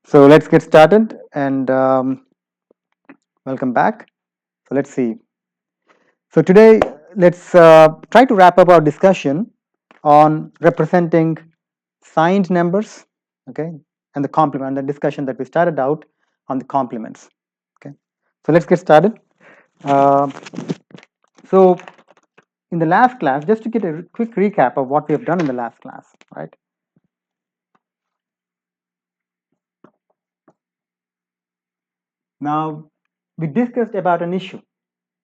So let's get started and welcome back. So let's see. So today let's try to wrap up our discussion on representing signed numbers, okay, and the complement, the discussion that we started out on the complements. Okay, so let's get started. Uh, so in the last class, just to get a quick recap of what we have done in the last class, right? Now we discussed about an issue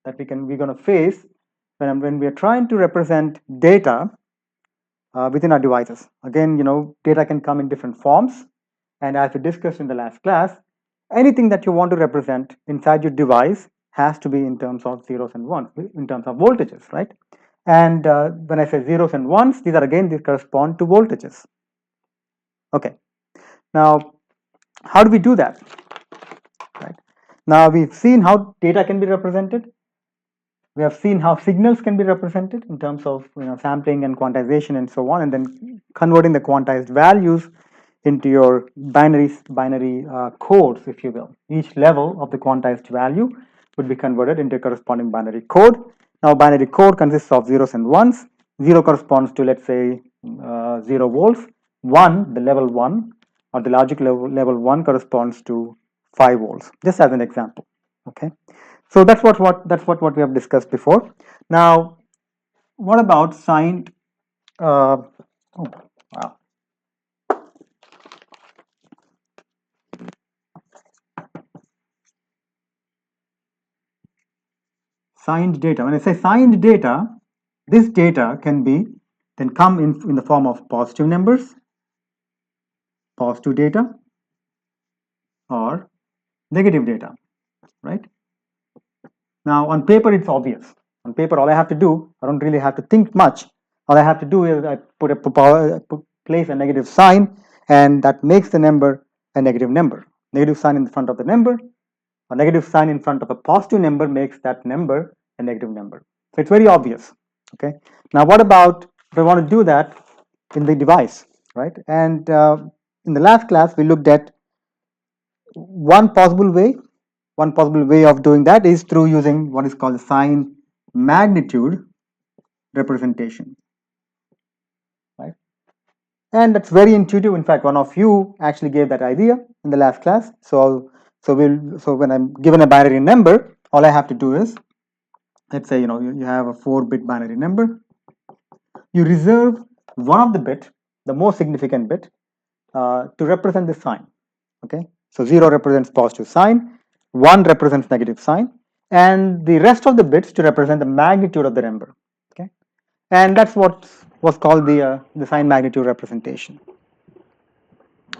that we're going to face when we are trying to represent data within our devices. Again, data can come in different forms, and as we discussed in the last class, anything that you want to represent inside your device has to be in terms of zeros and ones, in terms of voltages, right? And when I say zeros and ones, these correspond to voltages. Okay. Now, how do we do that? Right. Now we've seen how data can be represented. We have seen how signals can be represented in terms of sampling and quantization and so on, and then converting the quantized values into your binary codes, if you will. Each level of the quantized value would be converted into a corresponding binary code. Now, binary code consists of zeros and ones. 0 corresponds to, let's say, 0 volts. 1, the level 1, or the logic level 1 corresponds to 5 volts, just as an example. Okay. So that's what we have discussed before. Now, what about signed? Oh, wow. Signed data. When I say signed data, this data can be then come in the form of positive numbers, positive data, or negative data, right? Now, on paper, it's obvious. On paper, all I have to do, I don't really have to think much. All I have to do is I place a negative sign, and that makes the number a negative number. Negative sign in front of the number, a negative sign in front of a positive number makes that number a negative number. So it's very obvious. Okay. Now, what about if I want to do that in the device, right? And in the last class, we looked at one possible way. One possible way of doing that is through using what is called sign magnitude representation, right? And that's very intuitive. In fact, one of you actually gave that idea in the last class. So when I'm given a binary number, all I have to do is, let's say you have a 4-bit binary number. You reserve one of the bit, the most significant bit, to represent the sign. Okay, so 0 represents positive sign, 1 represents negative sign, and the rest of the bits to represent the magnitude of the number. Okay, and that's what was called the sign magnitude representation.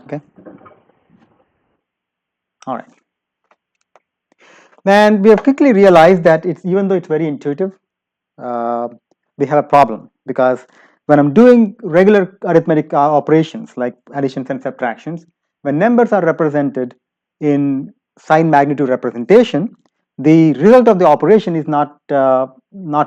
Okay, all right. And we have quickly realized that even though it's very intuitive, we have a problem, because when I'm doing regular arithmetic operations like additions and subtractions, when numbers are represented in sign magnitude representation, the result of the operation is not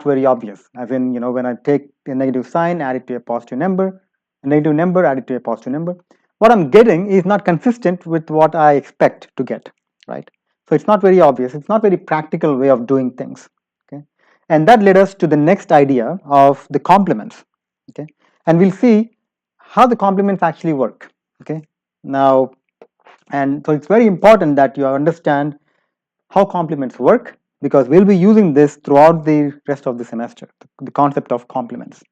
very obvious. As in, when I take a negative sign, add it to a positive number, a negative number, add it to a positive number, what I'm getting is not consistent with what I expect to get, right? So it's not very obvious. It's not very practical way of doing things. Okay, and that led us to the next idea of the complements. Okay, and we'll see how the complements actually work. Okay, now, and so it's very important that you understand how complements work, because we'll be using this throughout the rest of the semester, the concept of complements.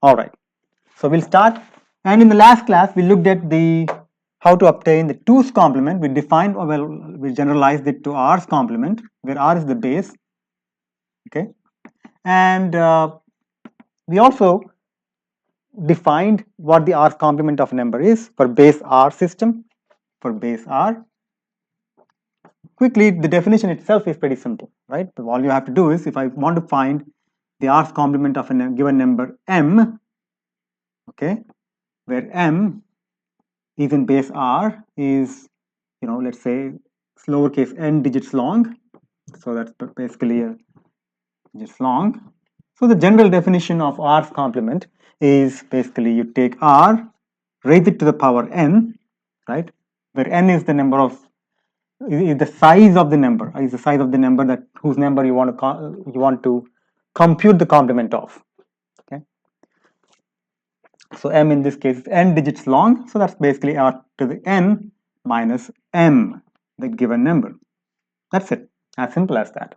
All right, so we'll start. And in the last class, we looked at the how to obtain the 2's complement. We defined, well, we generalized it to r's complement, where r is the base. Okay, and we also defined what the r's complement of number is for base r system. For base r, quickly, the definition itself is pretty simple, right? All you have to do is, if I want to find the r's complement of a given number m, okay, where m is in base r is, let's say lowercase n digits long, so that's basically a digits long. So the general definition of r's complement is basically you take r, raise it to the power n, right? where n is the number of is the size of the number, is the size of the number that whose number you want to compute the complement of. Okay, so m in this case is n digits long, so that's basically r to the n minus m, the given number. That's it, as simple as that.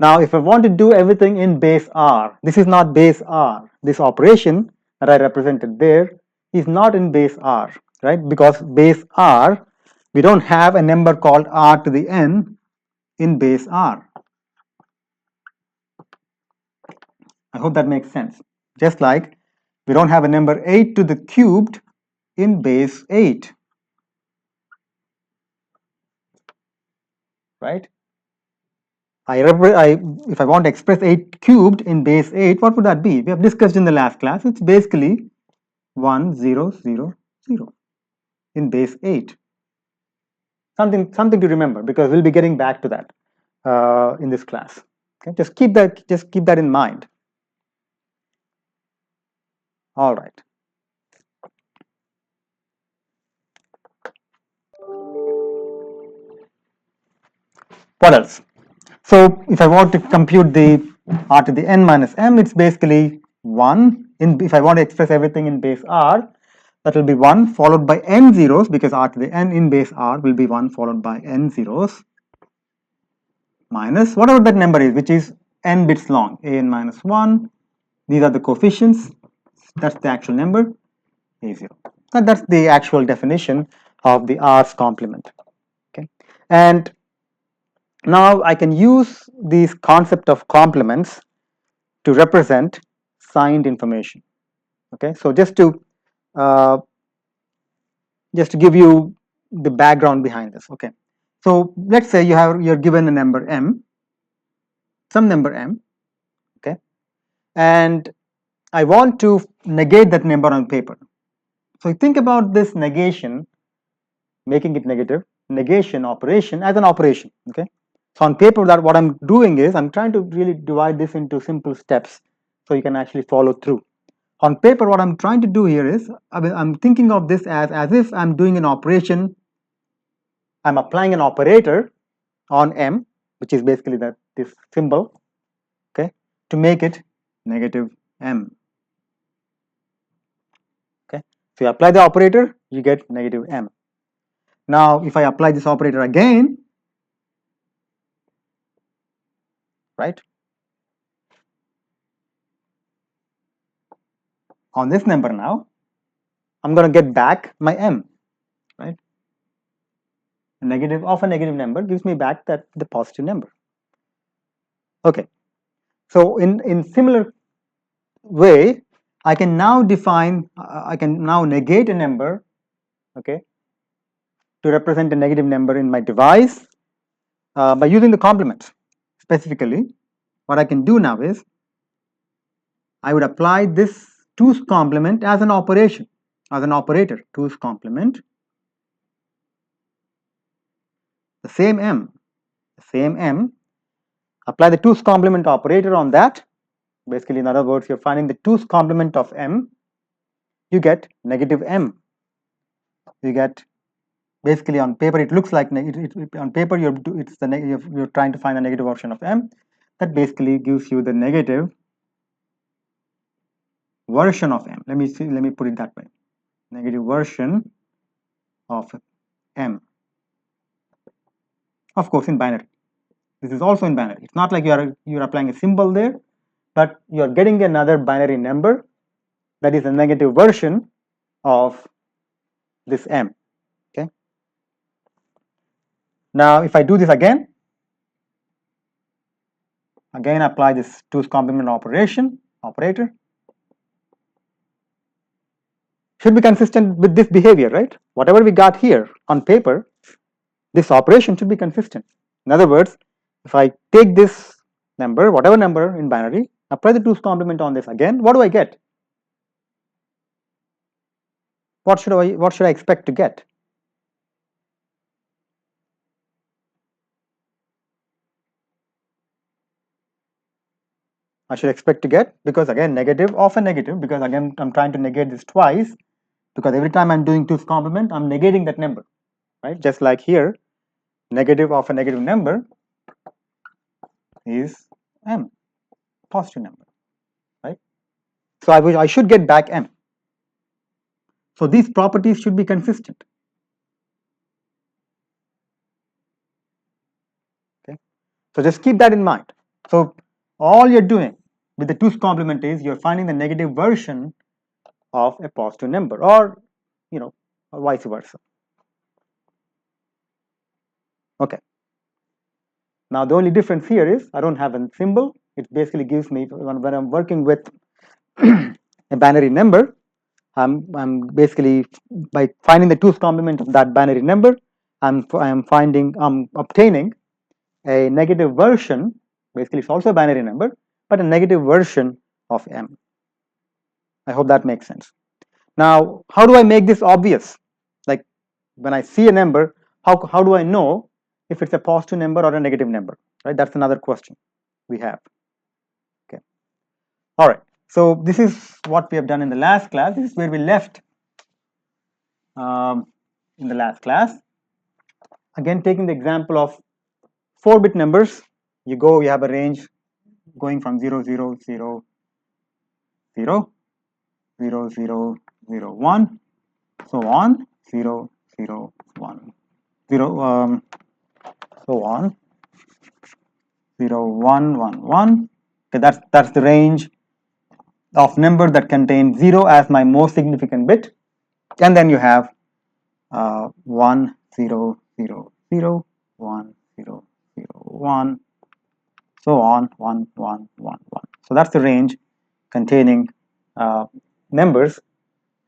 Now, if I want to do everything in base r, this is not base r. This operation that I represented there is not in base r, right? Because base r, we don't have a number called r to the n in base r. I hope that makes sense. Just like we don't have a number 8 to the cubed in base 8, right? If I want to express 8 cubed in base 8, what would that be? We have discussed in the last class. It's basically 1, 0, 0, 0 in base 8. Something to remember, because we'll be getting back to that in this class. Okay, just keep that in mind. All right. What else? So if I want to compute the r to the n minus m, it's basically 1. If I want to express everything in base r, that will be 1 followed by n zeros, because r to the n in base r will be 1 followed by n zeros, minus whatever that number is, which is n bits long, a n minus 1. These are the coefficients. That's the actual number, a0. And that's the actual definition of the r's complement. Okay, and now I can use this concept of complements to represent signed information. Okay, so just to give you the background behind this. Okay, so let's say you're given a number m, some number m. Okay, and I want to negate that number on paper. So think about this negation, making it negative, negation operation as an operation. Okay, so on paper, that what I'm doing is I'm trying to really divide this into simple steps so you can actually follow through. On paper, what I'm trying to do here is I'm thinking of this as if I'm doing an operation. I'm applying an operator on m, which is basically this symbol, okay, to make it negative m. Okay, so you apply the operator, you get negative m. Now, if I apply this operator again, right, on this number now, I'm going to get back my m, right? A negative number gives me back the positive number. Okay, so in similar way, I can now negate a number, okay, to represent a negative number in my device by using the complement. Specifically, what I can do now is I would apply this 2's complement as an operation, as an operator, 2's complement, the same m, apply the 2's complement operator on that. Basically, in other words, you're finding the 2's complement of m, you get negative m. You get, basically on paper it looks like on paper you're trying to find a negative version of m. That basically gives you the negative version of m. Let me put it that way. Negative version of m. Of course, in binary. This is also in binary. It's not like you're applying a symbol there, but you're getting another binary number that is a negative version of this m. Okay. Now, if I do this again apply this 2's complement operator. Should be consistent with this behavior, right? Whatever we got here on paper, this operation should be consistent. In other words, if I take this number, whatever number in binary, apply the 2's complement on this again, what do I get? What should I expect to get? I should expect to get, because again negative of a negative, because again I'm trying to negate this twice, because every time I'm doing 2's complement, I'm negating that number. right? Just like here, negative of a negative number is m, positive number, right? So I should get back m. So these properties should be consistent. Okay, so just keep that in mind. So all you're doing with the 2's complement is you're finding the negative version of a positive number, or or vice versa. Okay. Now the only difference here is I don't have a symbol. It basically gives me, when I'm working with a binary number, I'm basically, by finding the 2's complement of that binary number, I'm obtaining a negative version. Basically, it's also a binary number, but a negative version of m. I hope that makes sense. Now, how do I make this obvious? Like when I see a number, how do I know if it's a positive number or a negative number? Right? That's another question we have. Okay. All right. So this is what we have done in the last class. This is where we left in the last class. Again, taking the example of 4-bit numbers, you have a range going from 0, 0, 0, 0, 0, 0, 0, 1, so on, 0, 0, 1, 0, so on, 0, 1, 1, 1. Okay, that's the range of number that contains 0 as my most significant bit, and then you have 1, 0, 0, 0, 1, 0, 0, 1, so on, 1, 1, 1, 1. So that's the range containing numbers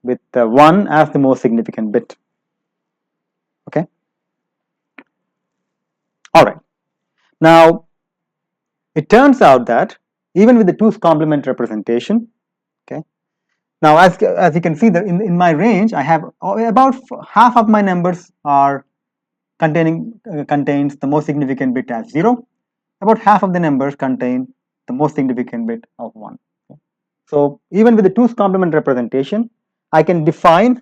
with 1 as the most significant bit. Okay. All right. Now, it turns out that even with the 2's complement representation, okay. Now, as you can see, that in my range, I have about half of my numbers are contains the most significant bit as 0. About half of the numbers contain the most significant bit of 1. Okay. So even with the 2's complement representation, I can define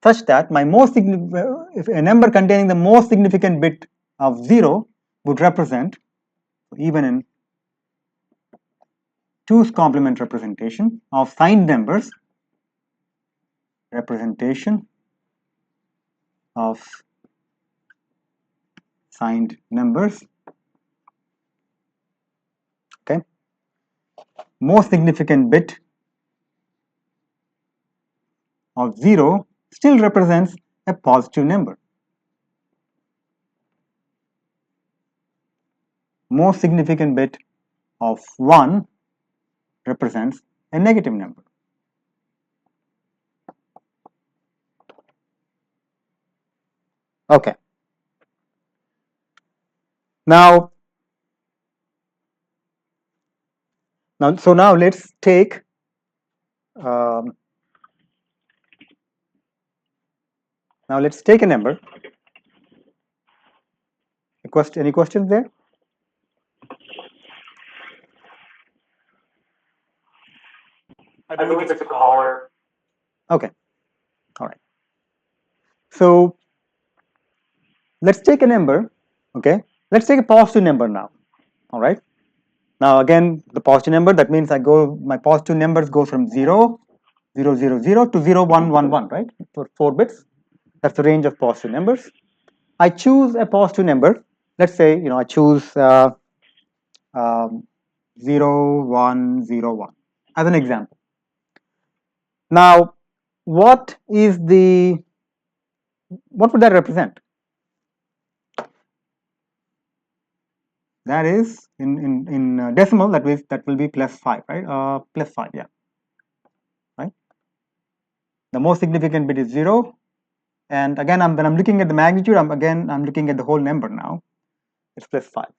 such that my if a number containing the most significant bit of 0 would represent, even in 2's complement representation of signed numbers, representation of signed numbers, okay, most significant bit of 0 still represents a positive number. Most significant bit of 1 represents a negative number. Okay. Now let's take a number. Any questions there? I believe it's a caller. Okay. All right. So let's take a number. Okay. Let's take a positive number now. All right. Now again, the positive number, that means my positive numbers go from 0, 0, 0, 0 to 0, 1, 1, 1, right? For 4 bits. That's the range of positive numbers. I choose a positive number. Let's say, I choose 0, 1, 0, 1 as an example. Now, what would that represent? That is in decimal, that will be plus 5, right? Plus 5, yeah. Right? The most significant bit is 0. And again, when I'm looking at the magnitude, I'm looking at the whole number now. It's plus 5.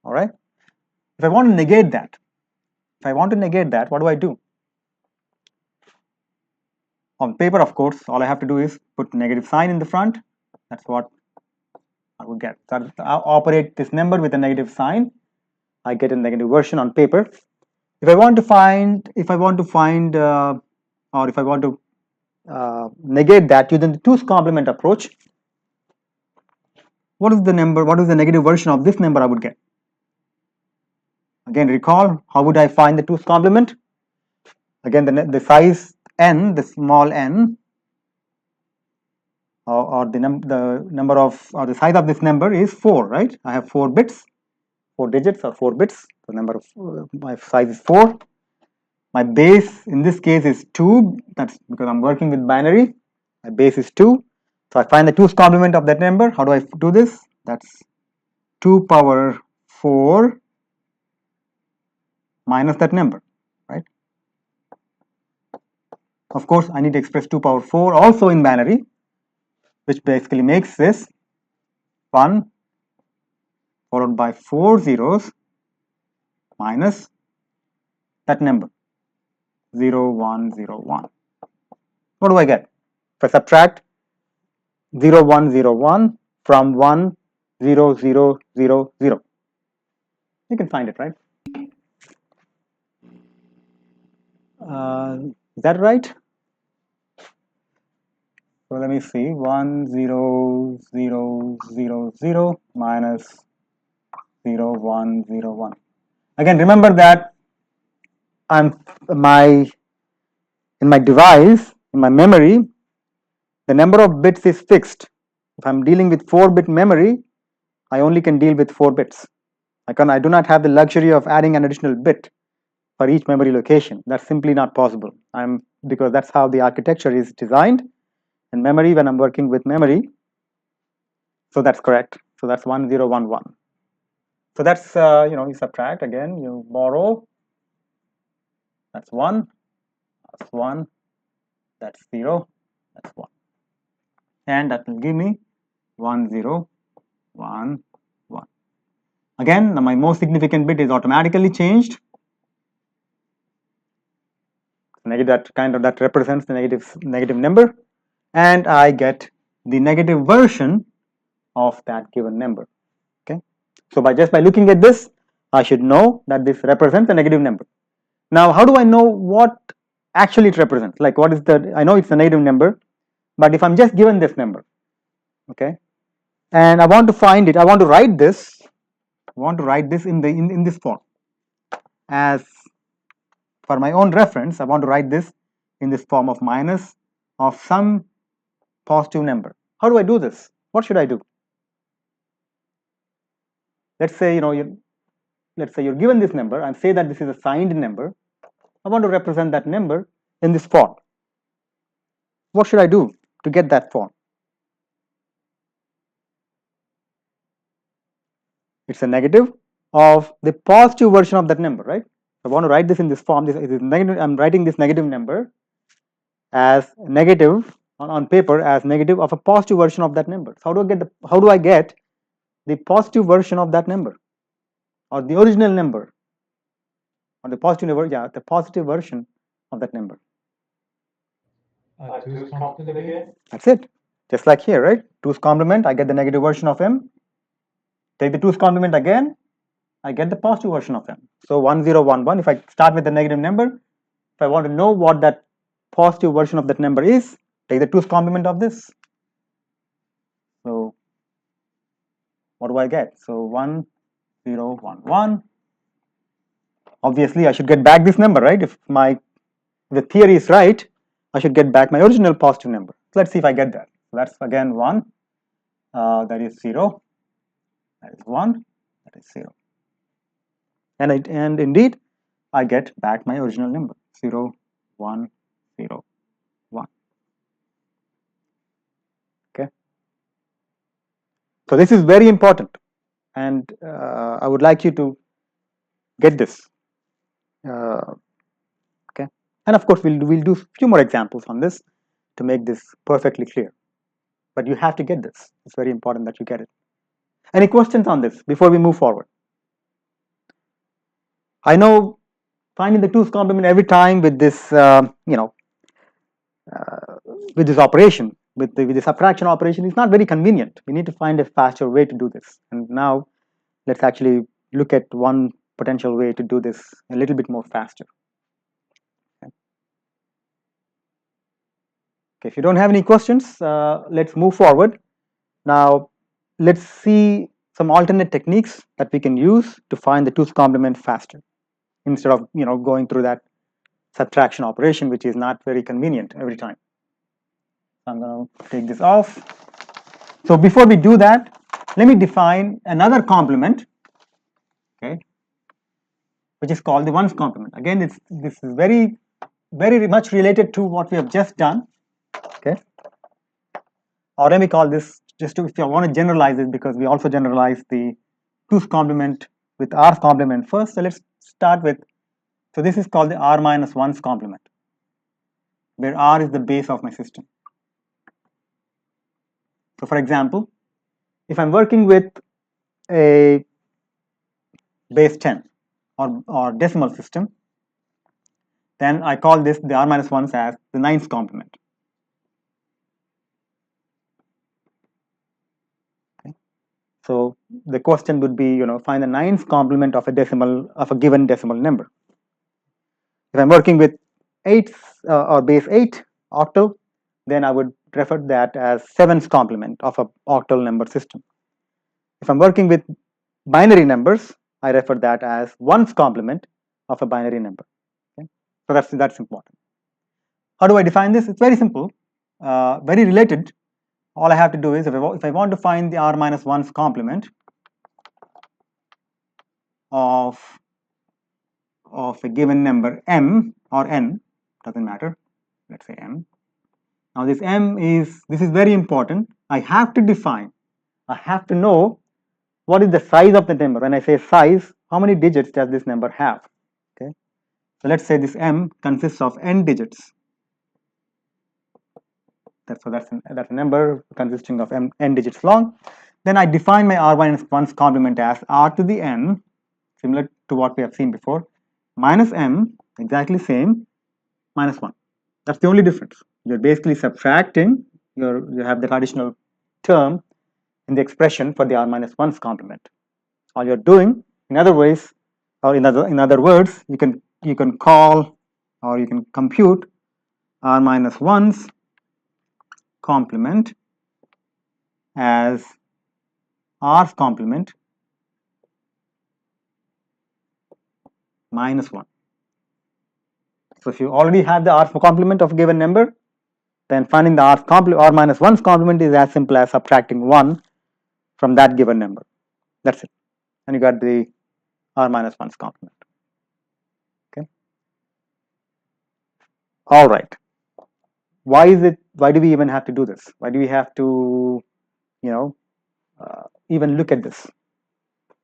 All right. If I want to negate that, what do I do? On paper, of course, all I have to do is put negative sign in the front. That's what I would get. So I operate this number with a negative sign. I get a negative version on paper. If I want to negate that using the 2's complement approach, what is the number, what is the negative version of this number I would get? Again, recall, how would I find the 2's complement? Again, the size n, the small n, or the number of, or the size of this number is 4, right? I have 4 bits, 4 digits or 4 bits. The number of my size is 4. My base in this case is 2. That's because I'm working with binary. My base is 2. So I find the 2's complement of that number. How do I do this? That's 2 power 4 minus that number, right? Of course, I need to express 2 power 4 also in binary, which basically makes this 1 followed by 4 zeros minus that number 0, 1, 0, 1. What do I get? If I subtract 0, 1, 0, 1 from 1, 0, 0, 0, 0, you can find it, right? Is that right? So let me see, 1, 0, 0, 0, 0 minus 0, 1, 0, 1. Again, remember that in my device, in my memory, the number of bits is fixed. If I'm dealing with 4-bit memory, I only can deal with 4 bits. I do not have the luxury of adding an additional bit for each memory location. That's simply not possible. Because that's how the architecture is designed. And memory, when I'm working with memory, so that's correct. So that's 1, 0, 1, 1. So that's you subtract again, you borrow. That's 1. That's 1. That's 0. That's 1. And that will give me 1, 0, 1, 1. Again, my most significant bit is automatically changed. That represents the negative number, and I get the negative version of that given number. Okay, so by looking at this, I should know that this represents a negative number. Now, how do I know what actually it represents? Like, what is the? I know it's a negative number, but if I'm just given this number, okay, and I want to find it, I want to write this. I want to write this in this form as. For my own reference, I want to write this in this form of minus of some positive number. How do I do this? What should I do? Let's say you're given this number and say that this is a signed number. I want to represent that number in this form. What should I do to get that form? It's a negative of the positive version of that number, right? I want to write this in this form. This is negative. I'm writing this negative number as negative on paper as negative of a positive version of that number. So how do I get the positive version of that number, or the original number, or the positive number? Yeah, the positive version of that number. 2's complement again. That's it. Just like here, right? 2's complement, I get the negative version of m. Take the 2's complement again, I get the positive version of m. So 1, 0, 1, 1. If I start with the negative number, if I want to know what that positive version of that number is, take the 2's complement of this. So what do I get? So 1, 0, 1, 1. Obviously, I should get back this number, right? If the theory is right, I should get back my original positive number. So let's see if I get that. So that's again 1, that is 0, that is 1, that is 0. And indeed, I get back my original number, 0, 1, 0, 1. Okay. So this is very important, and I would like you to get this. Okay. And of course, we'll do a few more examples on this to make this perfectly clear. But you have to get this. It's very important that you get it. Any questions on this before we move forward? I know finding the 2's complement every time with this, with this operation, with the subtraction operation, is not very convenient. We need to find a faster way to do this. And now let's actually look at one potential way to do this a little bit more faster. Okay, if you don't have any questions, let's move forward. Now, let's see some alternate techniques that we can use to find the 2's complement faster, instead of going through that subtraction operation, which is not very convenient every time. I'm going to take this off. So before we do that, let me define another complement, okay, which is called the 1's complement. Again, this is very much related to what we have just done, okay. Or let me call this, just to, if you want to generalize it, because we also generalize the 2's complement with r's complement first. So let's start with, so this is called the r minus 1's complement, where r is the base of my system. So for example, if I'm working with a base 10 or decimal system, then I call this the r minus 1's as the 9's complement. Okay. So the question would be, find the 9's complement of a given decimal number. If I'm working with 8 or base 8 octal, then I would refer that as 7's complement of a octal number system. If I'm working with binary numbers, I refer that as 1's complement of a binary number. Okay? So that's important. How do I define this? It's very simple, very related. All I have to do is, if I want to find the r minus 1's complement of a given number m or n, doesn't matter, let's say m. Now this m is very important. I have to know what is the size of the number. When I say size, how many digits does this number have? Okay, so let's say this m consists of n digits. That's a number consisting of n digits long. Then I define my r minus 1's complement as r to the n, similar to what we have seen before, minus m, exactly same, minus 1. That's the only difference. You're basically subtracting, you have that additional term in the expression for the r minus 1's complement. All you're doing, in other ways, or in other words, you can call, or you can compute r minus 1's complement as r's complement minus 1. So if you already have the r's complement of a given number, then finding the r minus 1's complement is as simple as subtracting 1 from that given number. That's it. And you got the r minus 1's complement. Okay. All right. Why do we even have to do this? Why do we have to, even look at this?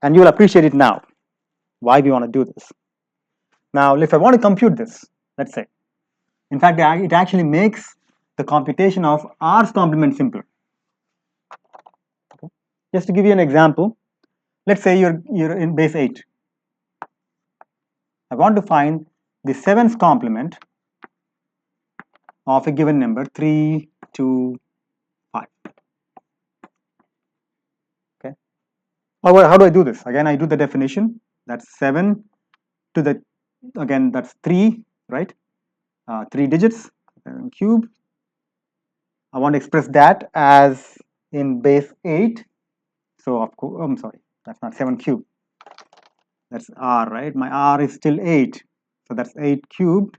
And you'll appreciate it now, why we want to do this. Now, if I want to compute this, let's say, in fact, it actually makes the computation of r's complement simpler. Okay. Just to give you an example, let's say you're in base 8. I want to find the 7's complement of a given number 3, 2, 5. Okay. How do I do this? Again, I do the definition. That's 7 to the, again, that's 3, right? 3 digits, 7 cube. I want to express that as in base 8. So of course, I'm sorry, that's not 7 cube. That's r, right? My r is still 8. So that's 8 cubed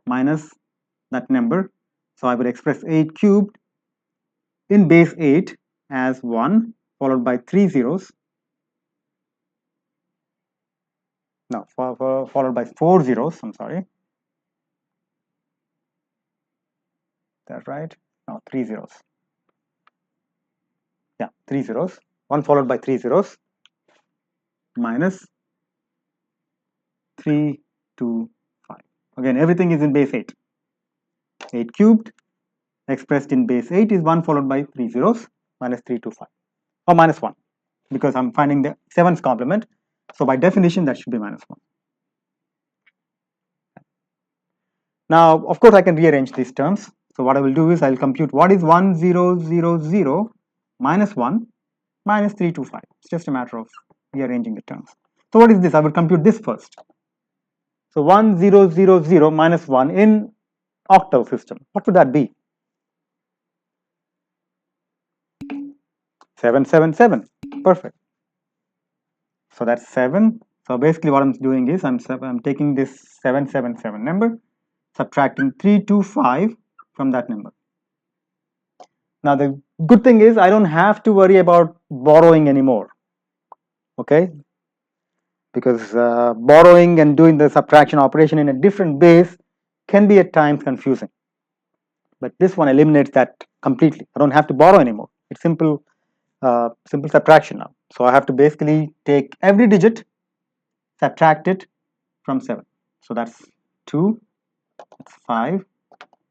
minus that number. So I would express 8 cubed in base 8 as 1 followed by 3 zeros. No, followed by 4 zeros. I'm sorry. That's right. No, 3 zeros. Yeah, 3 zeros. 1 followed by 3 zeros minus 3, 2, 5. Again, everything is in base 8. 8 cubed expressed in base 8 is 1 followed by 3 zeros minus 3, 2, 5. Or minus 1, because I'm finding the 7's complement. So by definition, that should be minus 1. Now, of course, I can rearrange these terms. So what I will do is I'll compute what is 1, 0, 0, 0 minus 1 minus 3, 2, 5. It's just a matter of rearranging the terms. So what is this? I will compute this first. So 1, 0, 0, 0 minus 1 in octal system. What would that be? 777. Perfect. So that's 7. So basically what I'm doing is I'm taking this 777 number, subtracting 325 from that number. Now the good thing is I don't have to worry about borrowing anymore. Okay, because borrowing and doing the subtraction operation in a different base can be at times confusing. But this one eliminates that completely. I don't have to borrow anymore. It's simple subtraction now. So I have to basically take every digit, subtract it from 7. So that's 2, that's 5,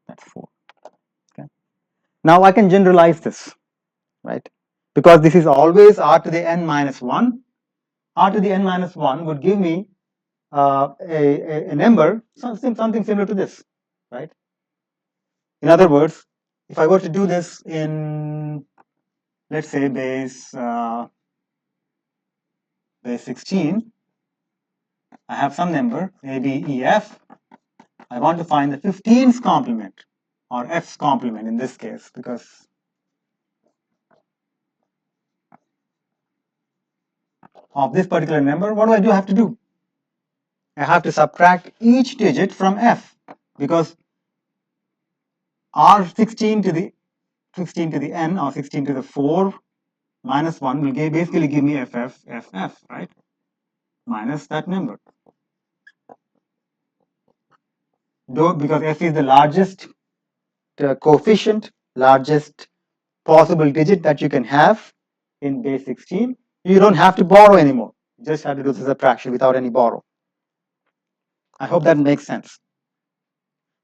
that's 4. Okay. Now I can generalize this, right? Because this is always r to the n minus 1. R to the n minus 1 would give me a number, something similar to this, right? In other words, if I were to do this in, let's say, base 16, I have some number, A, B, E, F. I want to find the 15's complement, or F's complement in this case, because of this particular number. What do I have to do? I have to subtract each digit from F, because R16 to the n, or 16 to the 4 minus 1 will basically give me FF, right? Minus that number. Because F is the largest coefficient, largest possible digit that you can have in base 16, you don't have to borrow anymore. You just have to do the subtraction without any borrow. I hope that makes sense.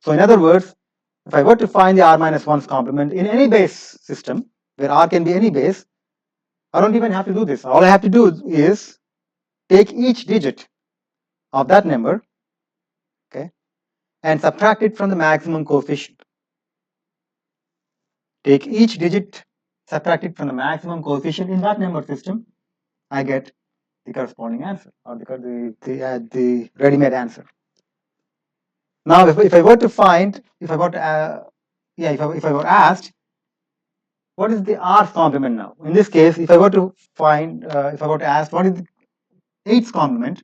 So in other words, if I were to find the r minus 1's complement in any base system, where r can be any base, I don't even have to do this. All I have to do is take each digit of that number, okay, and subtract it from the maximum coefficient. Take each digit, subtract it from the maximum coefficient in that number system, I get the corresponding answer, or the ready-made answer. Now, if I were to find, if I were asked, what is the r's complement now? In this case, if I were to find, if I were to ask, what is the 8's complement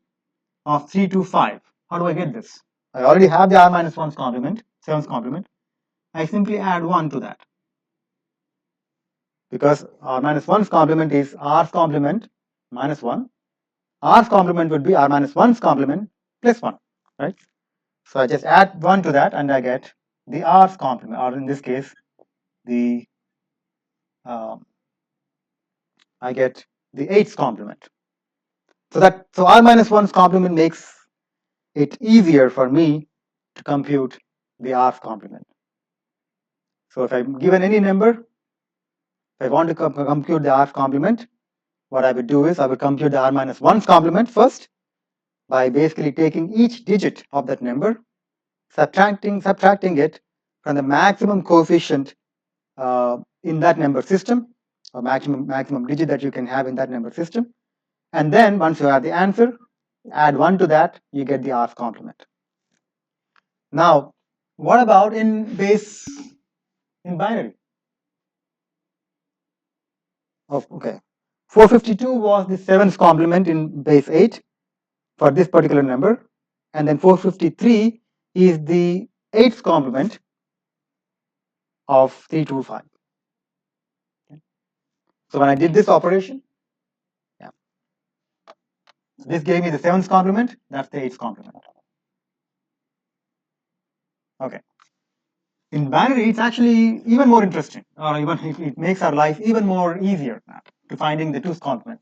of 3 to 5? How do I get this? I already have the r minus 1's complement, 7's complement. I simply add 1 to that. Because r minus 1's complement is r's complement minus 1. R's complement would be r minus 1's complement plus 1, right? So I just add 1 to that and I get the r's complement, or in this case, the I get the 8's complement. So r minus 1's complement makes it easier for me to compute the r's complement. So if I'm given any number, if I want to compute the r's complement, what I would do is I would compute the r minus 1's complement first by basically taking each digit of that number, subtracting it from the maximum coefficient in that number system, or maximum digit that you can have in that number system. And then once you have the answer, add 1 to that, you get the r's complement. Now, what about in binary? Oh, okay. 452 was the 7's complement in base 8 for this particular number, and then 453 is the 8's complement of 325. Okay. So when I did this operation, yeah, this gave me the 7's complement, that's the 8's complement. Okay. In binary, it's actually even more interesting, or even it makes our life even more easier now to finding the 2's complement.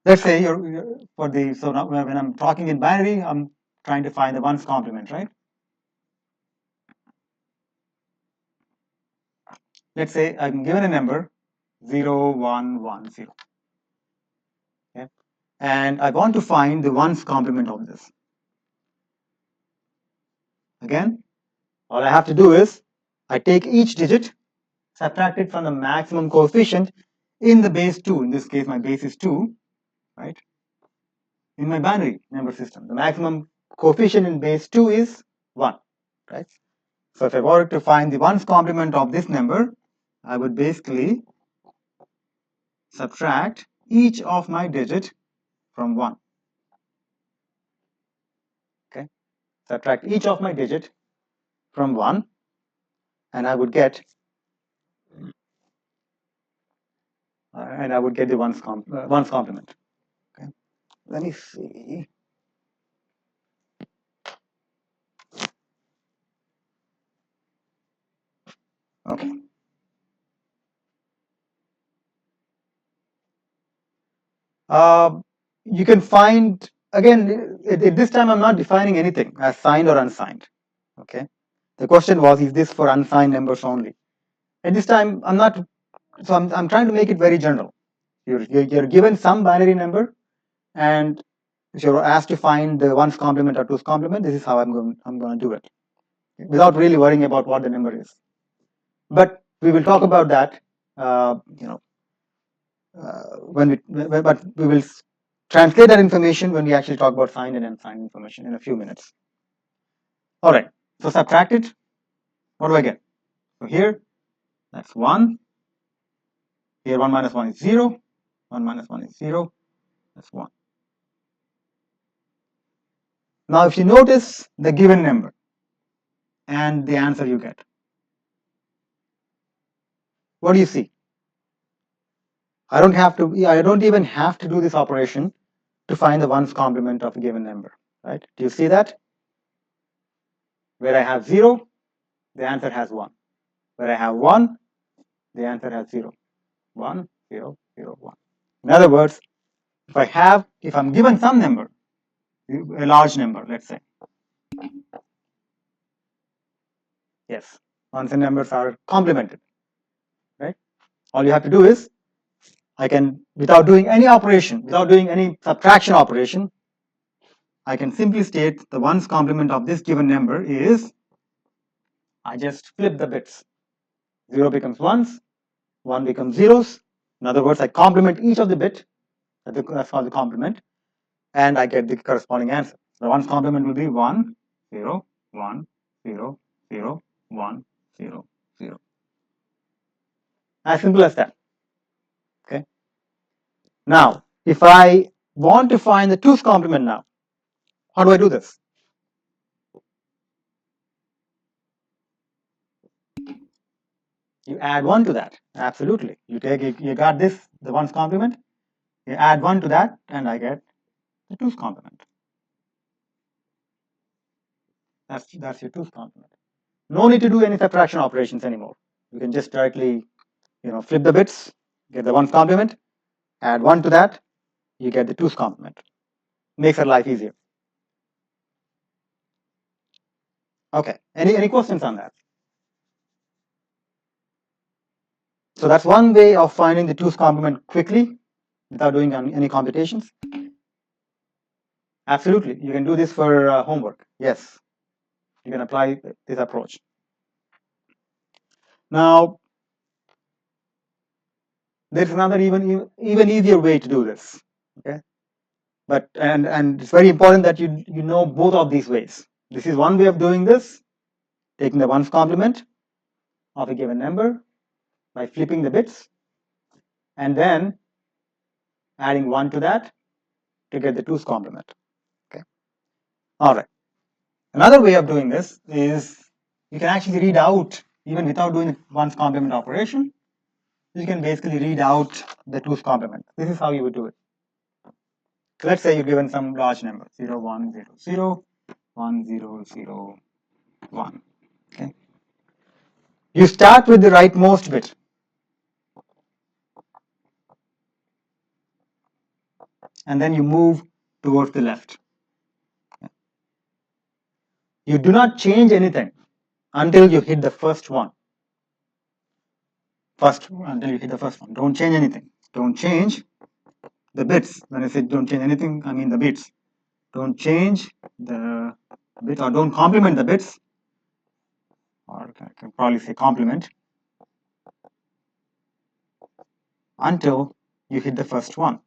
Let's say so now when I'm talking in binary, I'm trying to find the 1's complement, right? Let's say I'm given a number 0, 1, 1, 0. Okay? And I want to find the 1's complement of this. Again, all I have to do is I take each digit, subtract it from the maximum coefficient in the base 2. In this case, my base is 2, right? In my binary number system, the maximum coefficient in base 2 is 1, right? So if I were to find the 1's complement of this number, I would basically subtract each of my digit from 1. Okay, subtract each of my digit from 1, and I would get the ones complement. Okay, let me see. Okay. You can find, again, this time I'm not defining anything as signed or unsigned. Okay. The question was, is this for unsigned numbers only? And this time I'm not, so I'm trying to make it very general. You're given some binary number, and if you're asked to find the ones complement or twos complement, this is how I'm going to do it, without really worrying about what the number is. But we will talk about that, but we will translate that information when we actually talk about signed and unsigned information in a few minutes. All right, so subtract it. What do I get? So here, that's 1. Here, 1 minus 1 is 0. 1 minus 1 is 0. That's 1. Now, if you notice the given number and the answer you get, what do you see? I don't even have to do this operation to find the ones complement of a given number, right? Do you see that? Where I have 0, the answer has 1. Where I have 1, the answer has 0. 1, 0, 0, 1. In other words, if I'm given some number, a large number, let's say. Yes, ones and numbers are complemented, right? All you have to do is, I can, without doing any operation, without doing any subtraction operation, I can simply state the ones complement of this given number is, I just flip the bits. 0 becomes ones, 1 becomes zeros. In other words, I complement each of the bit, that's called the complement, and I get the corresponding answer. The ones complement will be 1, 0, 1, 0, 0, 1, 0, 0. As simple as that. Okay. Now, if I want to find the twos complement now, how do I do this? You add 1 to that. Absolutely. You got this, the ones complement, you add 1 to that, and I get the twos complement. That's your twos complement. No need to do any subtraction operations anymore. You can just directly, flip the bits, get the ones complement, add 1 to that, you get the twos complement. Makes our life easier. Okay. Any questions on that? So that's one way of finding the twos complement quickly without doing any computations. Absolutely. You can do this for homework. Yes. You can apply this approach. Now, there's another even easier way to do this. Okay. But and it's very important that you know both of these ways. This is one way of doing this, taking the ones complement of a given number by flipping the bits and then adding 1 to that to get the twos complement. Okay. All right. Another way of doing this is you can actually read out, even without doing the ones complement operation, you can basically read out the twos complement. This is how you would do it. So let's say you're given some large number, 0, 1, 0, 0, 1, 0, 0, 1. Okay. You start with the rightmost bit. And then you move towards the left. You do not change anything until you hit the first one. Until you hit the first one. Don't change anything. Don't change the bits. When I say don't change anything, I mean the bits. Don't change the bits, or don't complement the bits, or I can probably say complement, until you hit the first one.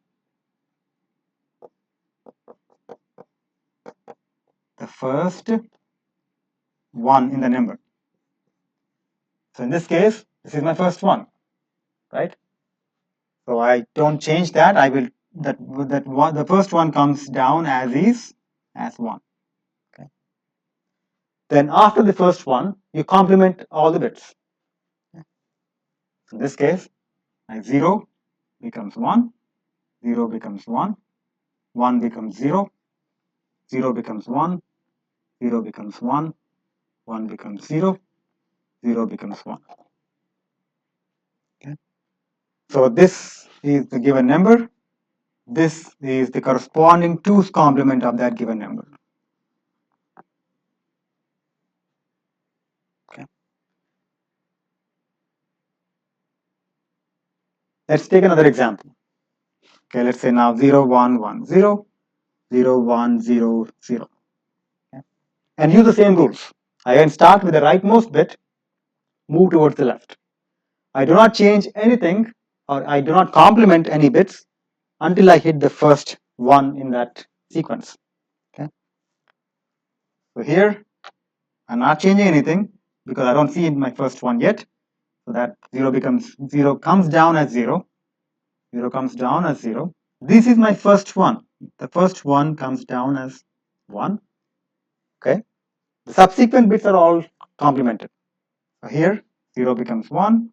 The first one in the number. So in this case, this is my first one, right? So I don't change that. I will that one, the first one comes down as is, as 1. Okay. Then after the first one, you complement all the bits. In this case, 0 becomes 1, 0 becomes 1, 1 becomes 0, 0 becomes 1, 0 becomes 1, 1 becomes 0, 0 becomes 1. Okay. So this is the given number. This is the corresponding 2's complement of that given number. Okay. Let's take another example. Okay, let's say now 0, 1, 1, 0, 0, 1, 0, 0. Okay. And use the same rules. I can start with the rightmost bit, move towards the left. I do not change anything, or I do not complement any bits until I hit the first one in that sequence. Okay. So here I'm not changing anything because I don't see my first one yet. So that 0 becomes 0 comes down as 0. 0 comes down as 0. This is my first one. The first one comes down as 1. Okay. The subsequent bits are all complemented. So here 0 becomes 1,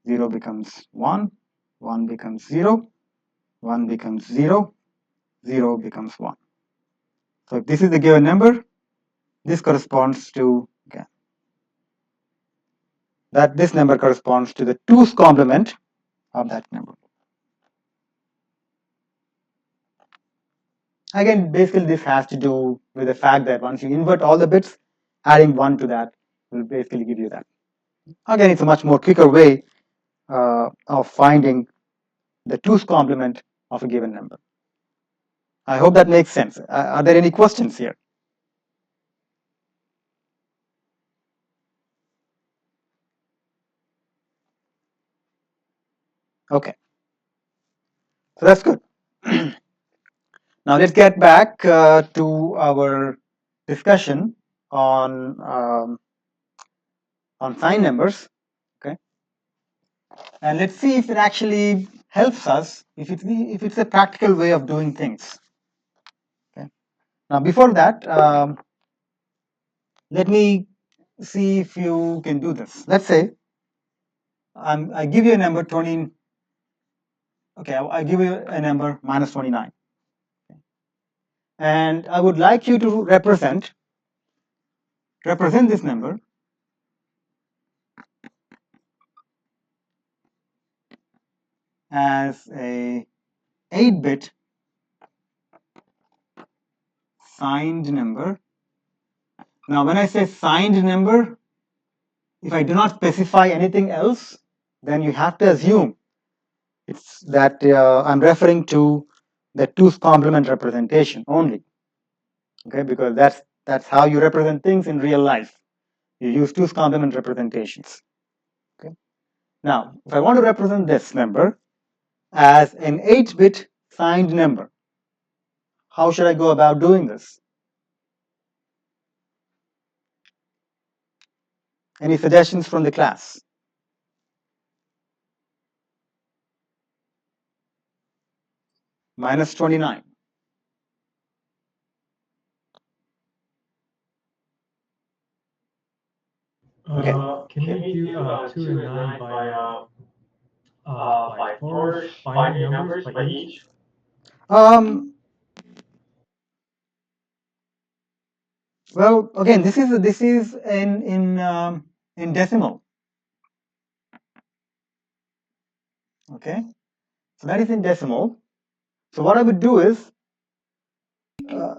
0 becomes 1, 1 becomes 0, 1 becomes 0, 0 becomes 1. So if this is the given number, this corresponds to, okay, that this number corresponds to the 2's complement of that number. Again, basically this has to do with the fact that once you invert all the bits, adding 1 to that will basically give you that. Again, it's a much more quicker way of finding the 2's complement of a given number. I hope that makes sense. Are there any questions here? Okay, so that's good. Now let's get back to our discussion on sign numbers. Okay, and let's see if it actually helps us, if it's a practical way of doing things. Okay. Now before that, let me see if you can do this. Let's say I give you a number 20. Okay, I give you a number minus 29. And I would like you to represent this number as a 8-bit signed number. Now, when I say signed number, if I do not specify anything else, then you have to assume it's that I'm referring to the 2's complement representation only. Okay, because that's how you represent things in real life. You use 2's complement representations. Okay. Now, if I want to represent this number as an 8-bit signed number, how should I go about doing this? Any suggestions from the class? Minus 29. Okay. Can we do 2 and 9 by 4 binary numbers by each? Well, again, this is in decimal. Okay, so that is in decimal. So what I would do is,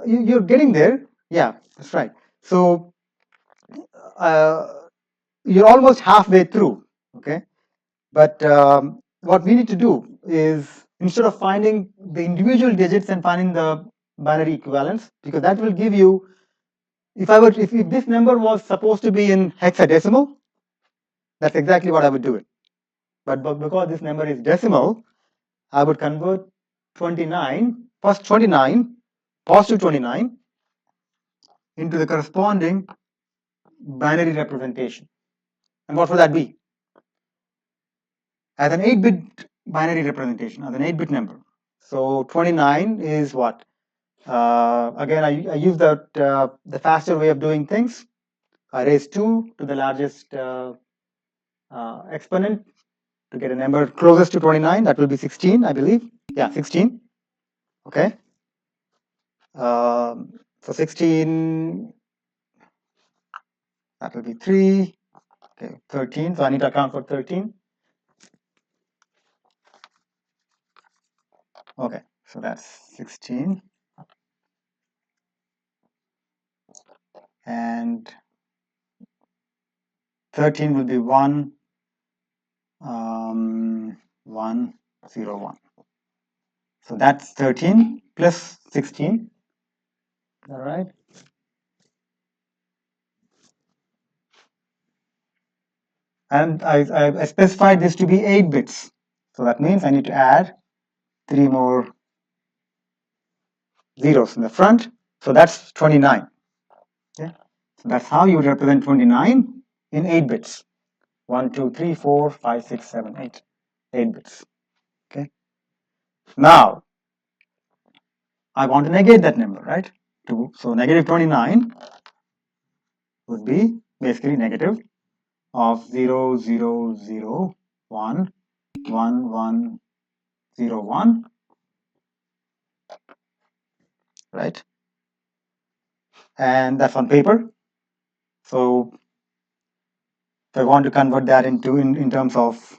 you're getting there. Yeah, that's right. So you're almost halfway through. Okay, but what we need to do is, instead of finding the individual digits and finding the binary equivalents, because that will give you, if this number was supposed to be in hexadecimal, that's exactly what I would do it. But because this number is decimal, I would convert 29, first 29, positive 29, into the corresponding binary representation. And what would that be? As an 8-bit binary representation as an 8-bit number. So 29 is what? Again, I use the faster way of doing things. I raise 2 to the largest exponent to get a number closest to 29. That will be 16, I believe. Yeah, 16. Okay. So 16, that will be 3. Okay, 13. So I need to account for 13. Okay, so that's 16. And 13 will be 1, 1, 0, 1. So that's 13 plus 16. All right. And I specified this to be 8 bits. So that means I need to add 3 more zeros in the front. So that's 29. Okay. So that's how you would represent 29 in 8 bits. 1, 2, 3, 4, 5, 6, 7, 8. 8 bits. Okay. Now, I want to negate that number, right? So negative 29 would be basically negative of 0, 0, 0, 1, 1, 1, 0, 1, right? And that's on paper. So if I want to convert that into in terms of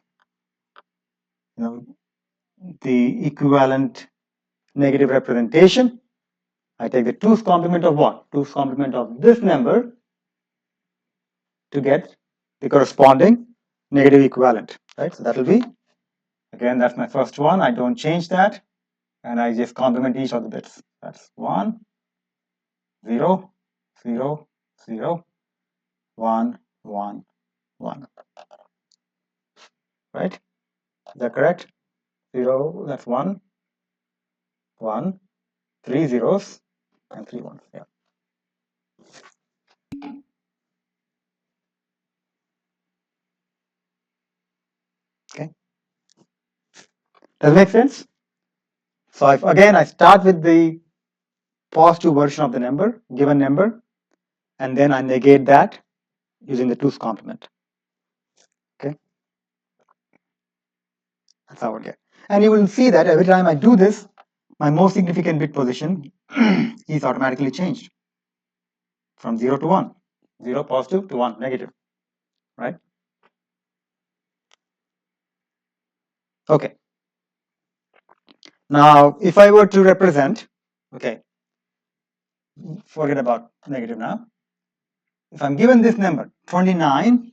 the equivalent negative representation, I take the 2's complement of what? 2's complement of this number to get the corresponding negative equivalent, right? So that will be, again, that's my first one. I don't change that, and I just complement each of the bits. That's 1, 0, 0, 0, 1, 1, 1. Right? Is that correct? 0, that's 1, 1, 3 zeros, and 3 ones. Yeah. Okay. Does it make sense? So if again I start with the positive version of the number, given number, and then I negate that using the 2's complement. Okay. That's how I get. And you will see that every time I do this, my most significant bit position is automatically changed from 0 to 1. 0 positive to 1 negative. Right? Okay. Now, if I were to represent, okay, forget about negative now. If I'm given this number, 29,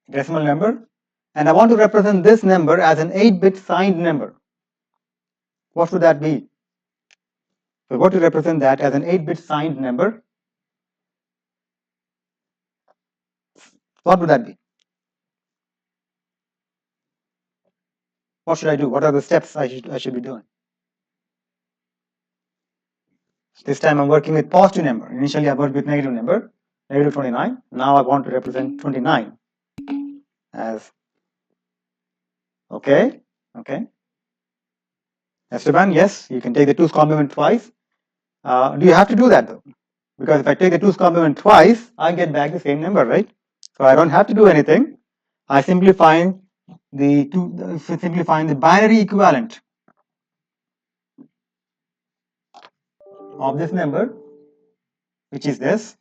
decimal number, and I want to represent this number as an 8-bit signed number, what should that be? If I were to represent that as an 8-bit signed number, what would that be? What should I do? What are the steps I should be doing? This time I'm working with positive number. Initially I worked with negative number, negative 29. Now I want to represent 29 as, okay, okay. Esteban, yes, you can take the 2's complement twice. Do you have to do that though? Because if I take the 2's complement twice, I get back the same number, right? So I don't have to do anything. I simply find the binary equivalent of this number, which is this,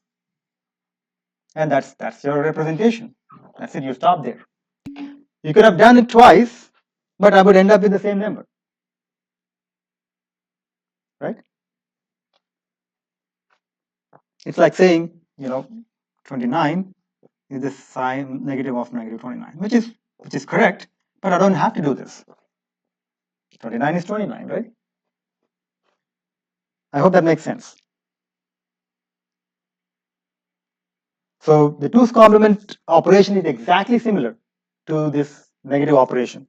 and that's your representation. That's it. You stop there. You could have done it twice, but I would end up with the same number, right? It's like saying, 29 is the sign negative of negative 29, which is correct, but I don't have to do this. 29 is 29, right? I hope that makes sense. So the 2's complement operation is exactly similar to this negative operation.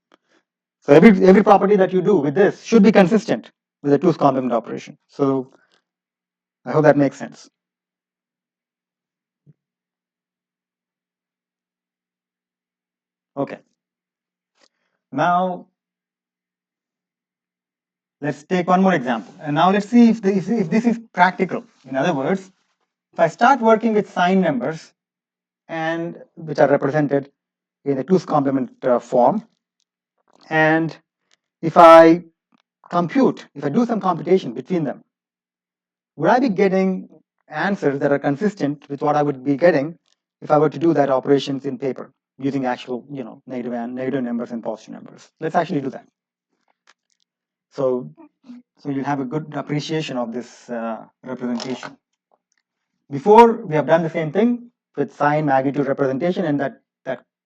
So every property that you do with this should be consistent with the 2's complement operation. So I hope that makes sense. Okay. Now Let's take one more example. And now let's see if this is practical. In other words, if I start working with signed numbers and which are represented in the 2's complement form, and if I do some computation between them, would I be getting answers that are consistent with what I would be getting if I were to do that operations in paper using actual, negative numbers and positive numbers? Let's actually do that. So you'll have a good appreciation of this representation. Before, we have done the same thing with sign magnitude representation, and that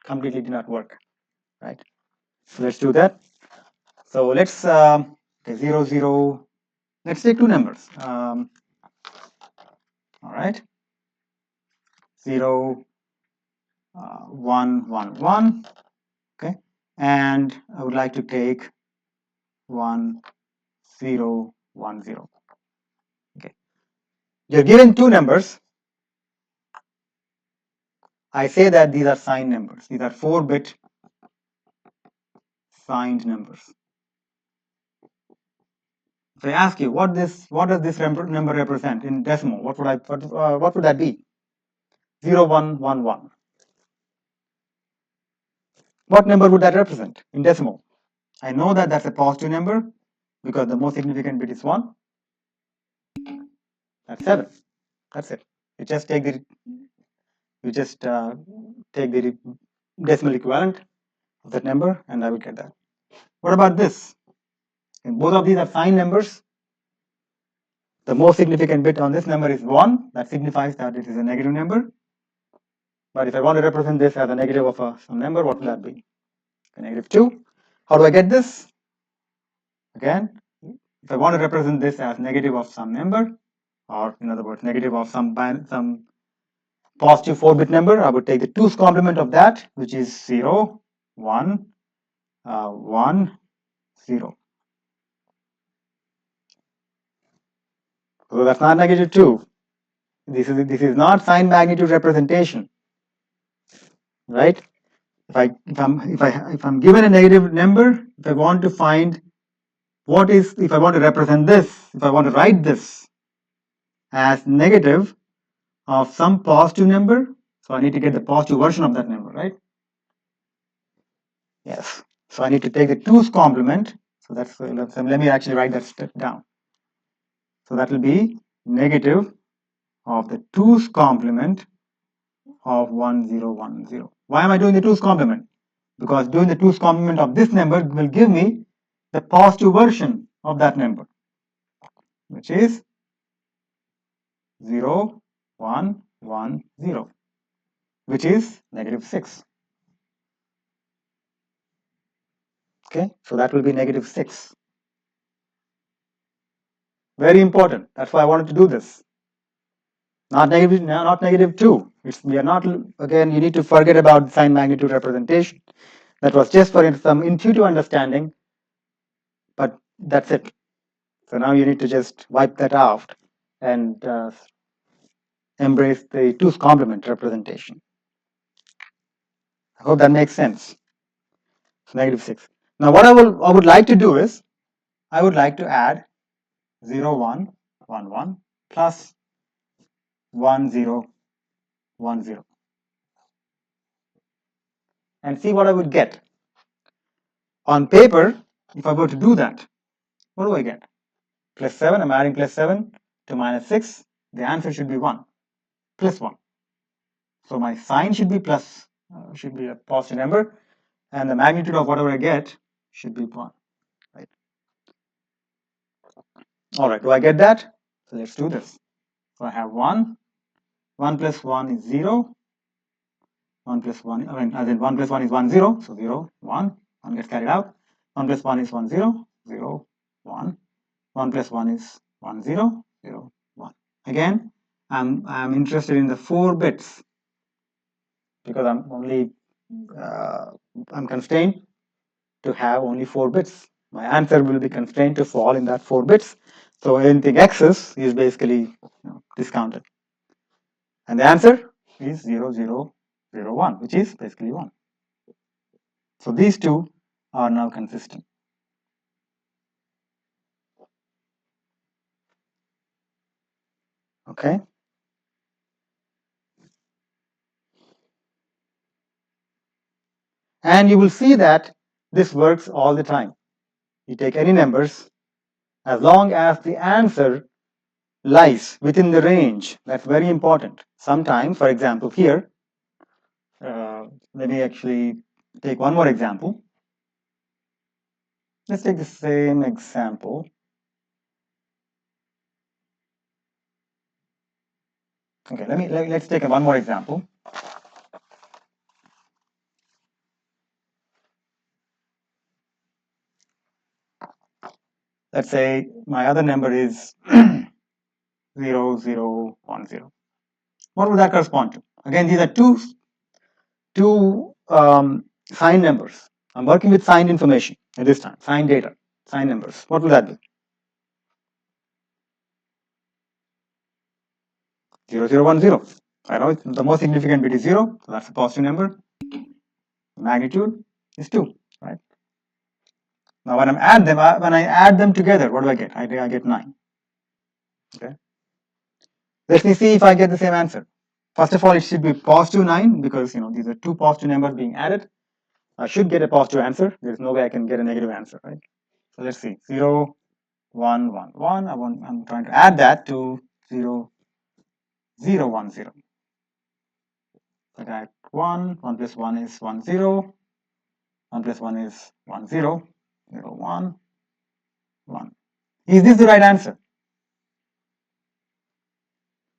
completely did not work, right? So let's do that. So let's okay, 0, 0. Let's take two numbers. All right, 0, 1, 1, 1. Okay, and I would like to take 1, 0, 1, 0. Okay, you're given two numbers. I say that these are signed numbers. These are 4-bit signed numbers. If I ask you what does this number represent in decimal, what would that be? 0, 1, 1, 1. What number would that represent in decimal? I know that that's a positive number because the most significant bit is 1. That's 7. That's it. You just take the decimal equivalent of that number, and I will get that. What about this? And both of these are signed numbers. The most significant bit on this number is 1. That signifies that it is a negative number. But if I want to represent this as a negative of some number, what will that be? Negative 2. How do I get this? Again, if I want to represent this as negative of some number, or in other words, negative of some positive 4-bit number, I would take the 2's complement of that, which is 0, 1, 1, 0. So that's not negative 2. This is not sign magnitude representation, right? If I'm given a negative number, if I want to find if I want to represent this, if I want to write this as negative of some positive number, so I need to get the positive version of that number, right? Yes. So I need to take the 2's complement. So let me actually write that step down. So that will be negative of the 2's complement of 1, 0, 1, 0. Why am I doing the 2's complement? Because doing the 2's complement of this number will give me the positive version of that number, which is 0, 1, 1, 0, which is negative 6. Okay, so that will be negative 6. Very important. That's why I wanted to do this. Not negative 2. We are not, again, you need to forget about sign magnitude representation. That was just for some intuitive understanding, but that's it. So now you need to just wipe that out and embrace the 2's complement representation. I hope that makes sense. So negative 6. Now what I would like to do is, I would like to add 0, 1, 1, 1 plus 1, 0, 1, 0 and see what I would get. On paper, if I were to do that, what do I get? Plus 7, I'm adding plus 7 to minus 6. The answer should be 1, plus 1. So my sign should be plus, should be a positive number, and the magnitude of whatever I get should be 1, right? All right, do I get that? So let's do this. So I have 1. 1 plus 1 is 0. 1 plus 1, as in 1 plus 1 is 1, 0. So 0, 1. 1 gets carried out. 1 plus 1 is 1, 0. 0, 1. 1 plus 1 is 1, 0. 0, 1. Again, I'm interested in the 4 bits because I'm constrained to have only 4 bits. My answer will be constrained to fall in that 4 bits. So anything excess is basically discounted. And the answer is 0, 0, 0, 1, which is basically 1. So these two are now consistent. Okay. And you will see that this works all the time. You take any numbers, as long as the answer lies within the range. That's very important. Sometimes, for example, here, let me actually take one more example. Let's take the same example. Okay, let's take one more example. Let's say my other number is 0010. What would that correspond to? Again, these are two signed numbers. I'm working with signed information at this time, signed data, signed numbers. What will that be? 0010. I know the most significant bit is 0, so that's a positive number. Magnitude is 2, right? Now when I add them together, what do I get? I get 9. Okay. Let me see if I get the same answer. First of all, it should be positive 9 because these are two positive numbers being added. I should get a positive answer. There's no way I can get a negative answer, right? So let's see. 0, 1, 1, 1. I'm trying to add that to 0, 0, 1, 0. I got 1. 1 plus 1 is 1, 0. 1 plus 1 is 1, 0. 0, 1, 1. Is this the right answer?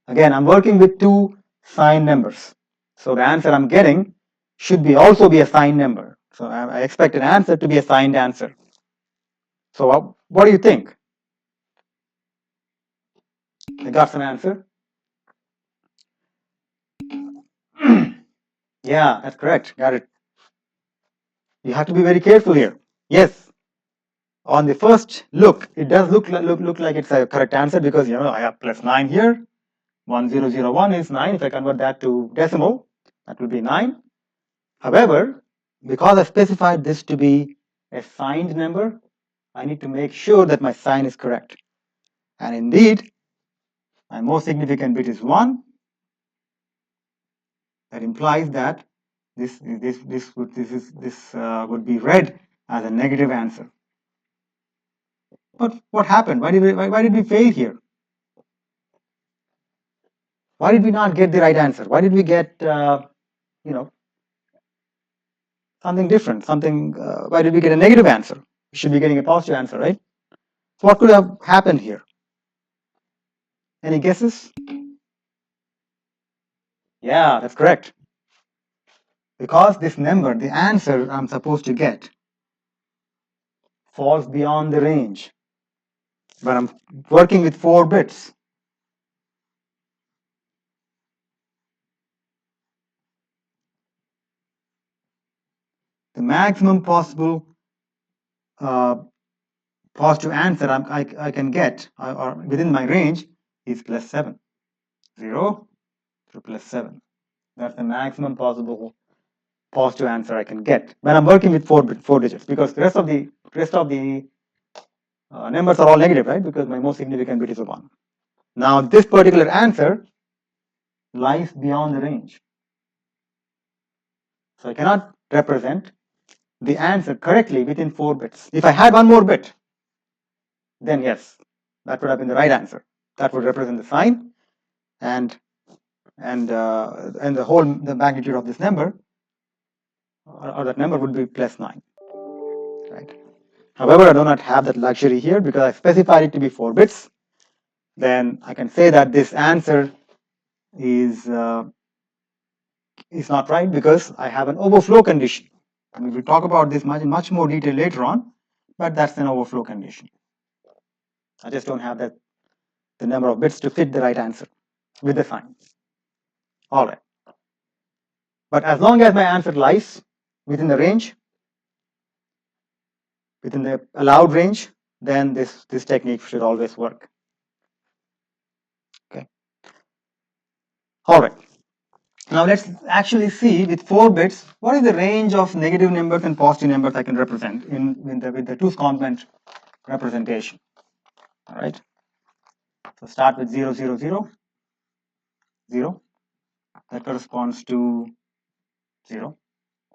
Again, I'm working with two signed numbers. So the answer I'm getting should also be a signed number. So I expect an answer to be a signed answer. So what do you think? I got some answer? Yeah, that's correct. Got it. You have to be very careful here. Yes, on the first look, it does look like it's a correct answer because I have plus 9 here. 1001 is 9. If I convert that to decimal, that will be 9. However, because I specified this to be a signed number, I need to make sure that my sign is correct. And indeed, my most significant bit is 1. That implies that this would be read as a negative answer. But what happened? Why did we fail here? Why did we not get the right answer? Why did we get something different? Why did we get a negative answer? We should be getting a positive answer, right? So what could have happened here? Any guesses? Yeah, that's correct. Because this number, the answer I'm supposed to get, falls beyond the range. But I'm working with 4 bits. The maximum possible positive answer I can get or within my range is plus 7. 0 to plus 7. That's the maximum possible positive answer I can get when I'm working with 4 digits, because the rest of the numbers are all negative, right? Because my most significant bit is a 1. Now this particular answer lies beyond the range, so I cannot represent the answer correctly within 4 bits. If I had one more bit, then yes, that would have been the right answer. That would represent the sign and the magnitude of this number, or that number would be plus 9, right? However, I do not have that luxury here because I specified it to be 4 bits. Then I can say that this answer is not right because I have an overflow condition. And we will talk about this in much more detail later on, but that's an overflow condition. I just don't have the number of bits to fit the right answer with the sign. All right. But as long as my answer lies within the range, within the allowed range, then this technique should always work. Okay. All right. Now let's actually see with 4 bits, what is the range of negative numbers and positive numbers I can represent with the 2's complement representation. All right. So start with 0, 0, 0. 0. That corresponds to 0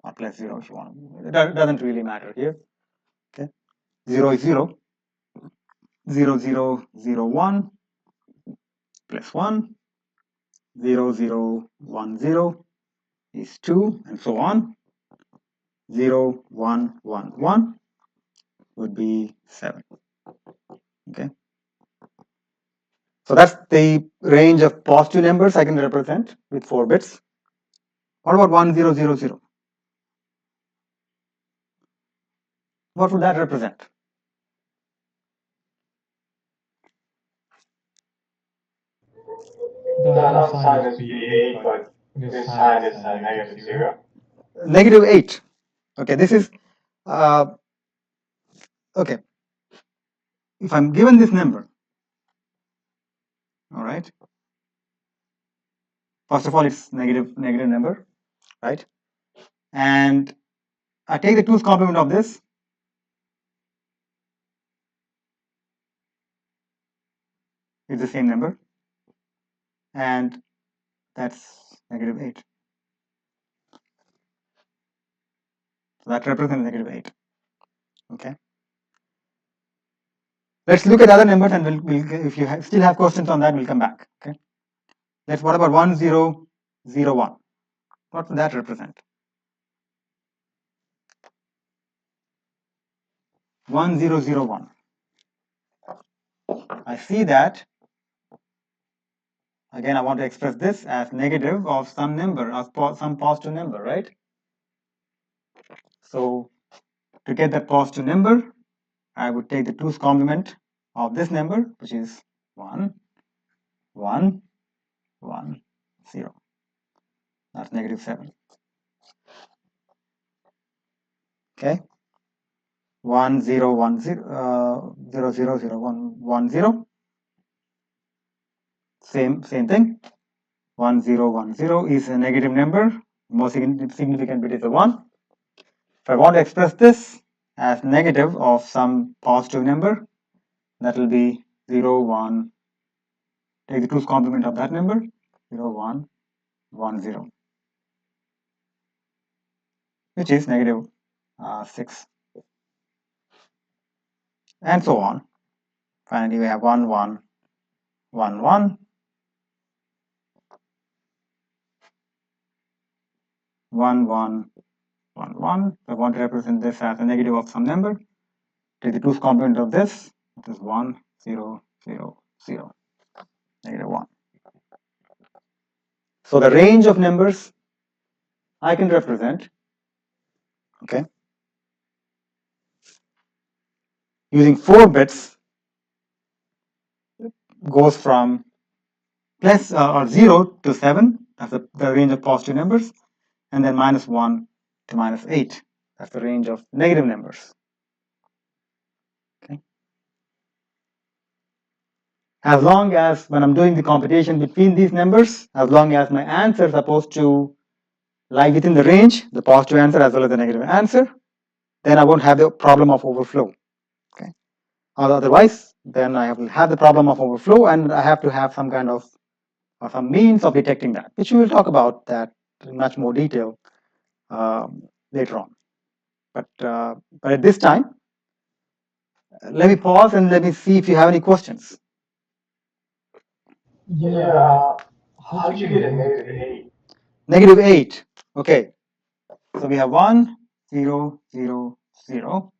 or plus 0 if you want. It doesn't really matter here. Okay, 0 is 0. 0, 0, 0, 1 plus 1. 0, 0, 1, 0 is 2, and so on. 0, 1, 1, 1 would be 7. Okay. So that's the range of positive numbers I can represent with 4 bits. What about 1, 0, 0, 0? What would that represent? The unknown sign is B8, but this sign is negative 0. Negative 8. Okay, this is, okay. If I'm given this number, all right, first of all, it's negative number, right? And I take the 2's complement of this. It's the same number, and that's negative 8. So that represents negative 8. Okay. Let's look at other numbers, and we'll if you still have questions on that, we'll come back. Okay. What about 1, 0, 0, 1? What would that represent? 1, 0, 0, 1. I see that. Again, I want to express this as negative of some number, or some positive number, right? So to get that positive number, I would take the 2's complement of this number, which is 1, 1, 1, 0. That's negative 7. Okay. 1, 0, 1, 0, 0, 0, 0, 1, 1, 0. Same thing. 1, 0, 1, 0 is a negative number. Most significant bit is a 1. If I want to express this as negative of some positive number, that will be 0, 1. Take the 2's complement of that number, 0, 1, 1, 0, which is negative 6. And so on. Finally, we have 1, 1, 1, 1, 1, 1, 1, 1. I want to represent this as a negative of some number. Take the 2's complement of this, it is 1, 0, 0, 0, negative 1. So the range of numbers I can represent, okay, using 4 bits goes from plus or 0 to 7, that's the range of positive numbers, and then minus 1 to minus 8, that's the range of negative numbers. Okay. As long as when I'm doing the computation between these numbers, as long as my answer is supposed to lie within the range, the positive answer as well as the negative answer, then I won't have the problem of overflow. Okay. Otherwise, then I will have the problem of overflow, and I have to have some kind of or some means of detecting that, which we will talk about that in much more detail later on. But at this time, let me pause and let me see if you have any questions. Yeah, how did you get a negative 8? Negative 8. Okay. So we have 1, 0, 0, 0.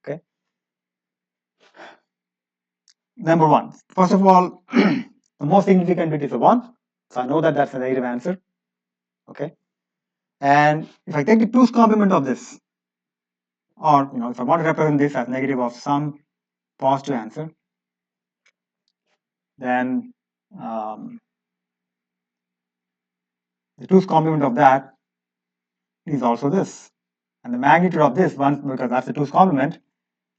Okay. Number 1. First of all, the most significant bit is a 1. So I know that that's a negative answer. Okay. And if I take the 2's complement of this, or if I want to represent this as negative of some positive answer, then the 2's complement of that is also this. And the magnitude of this one, because that's the 2's complement,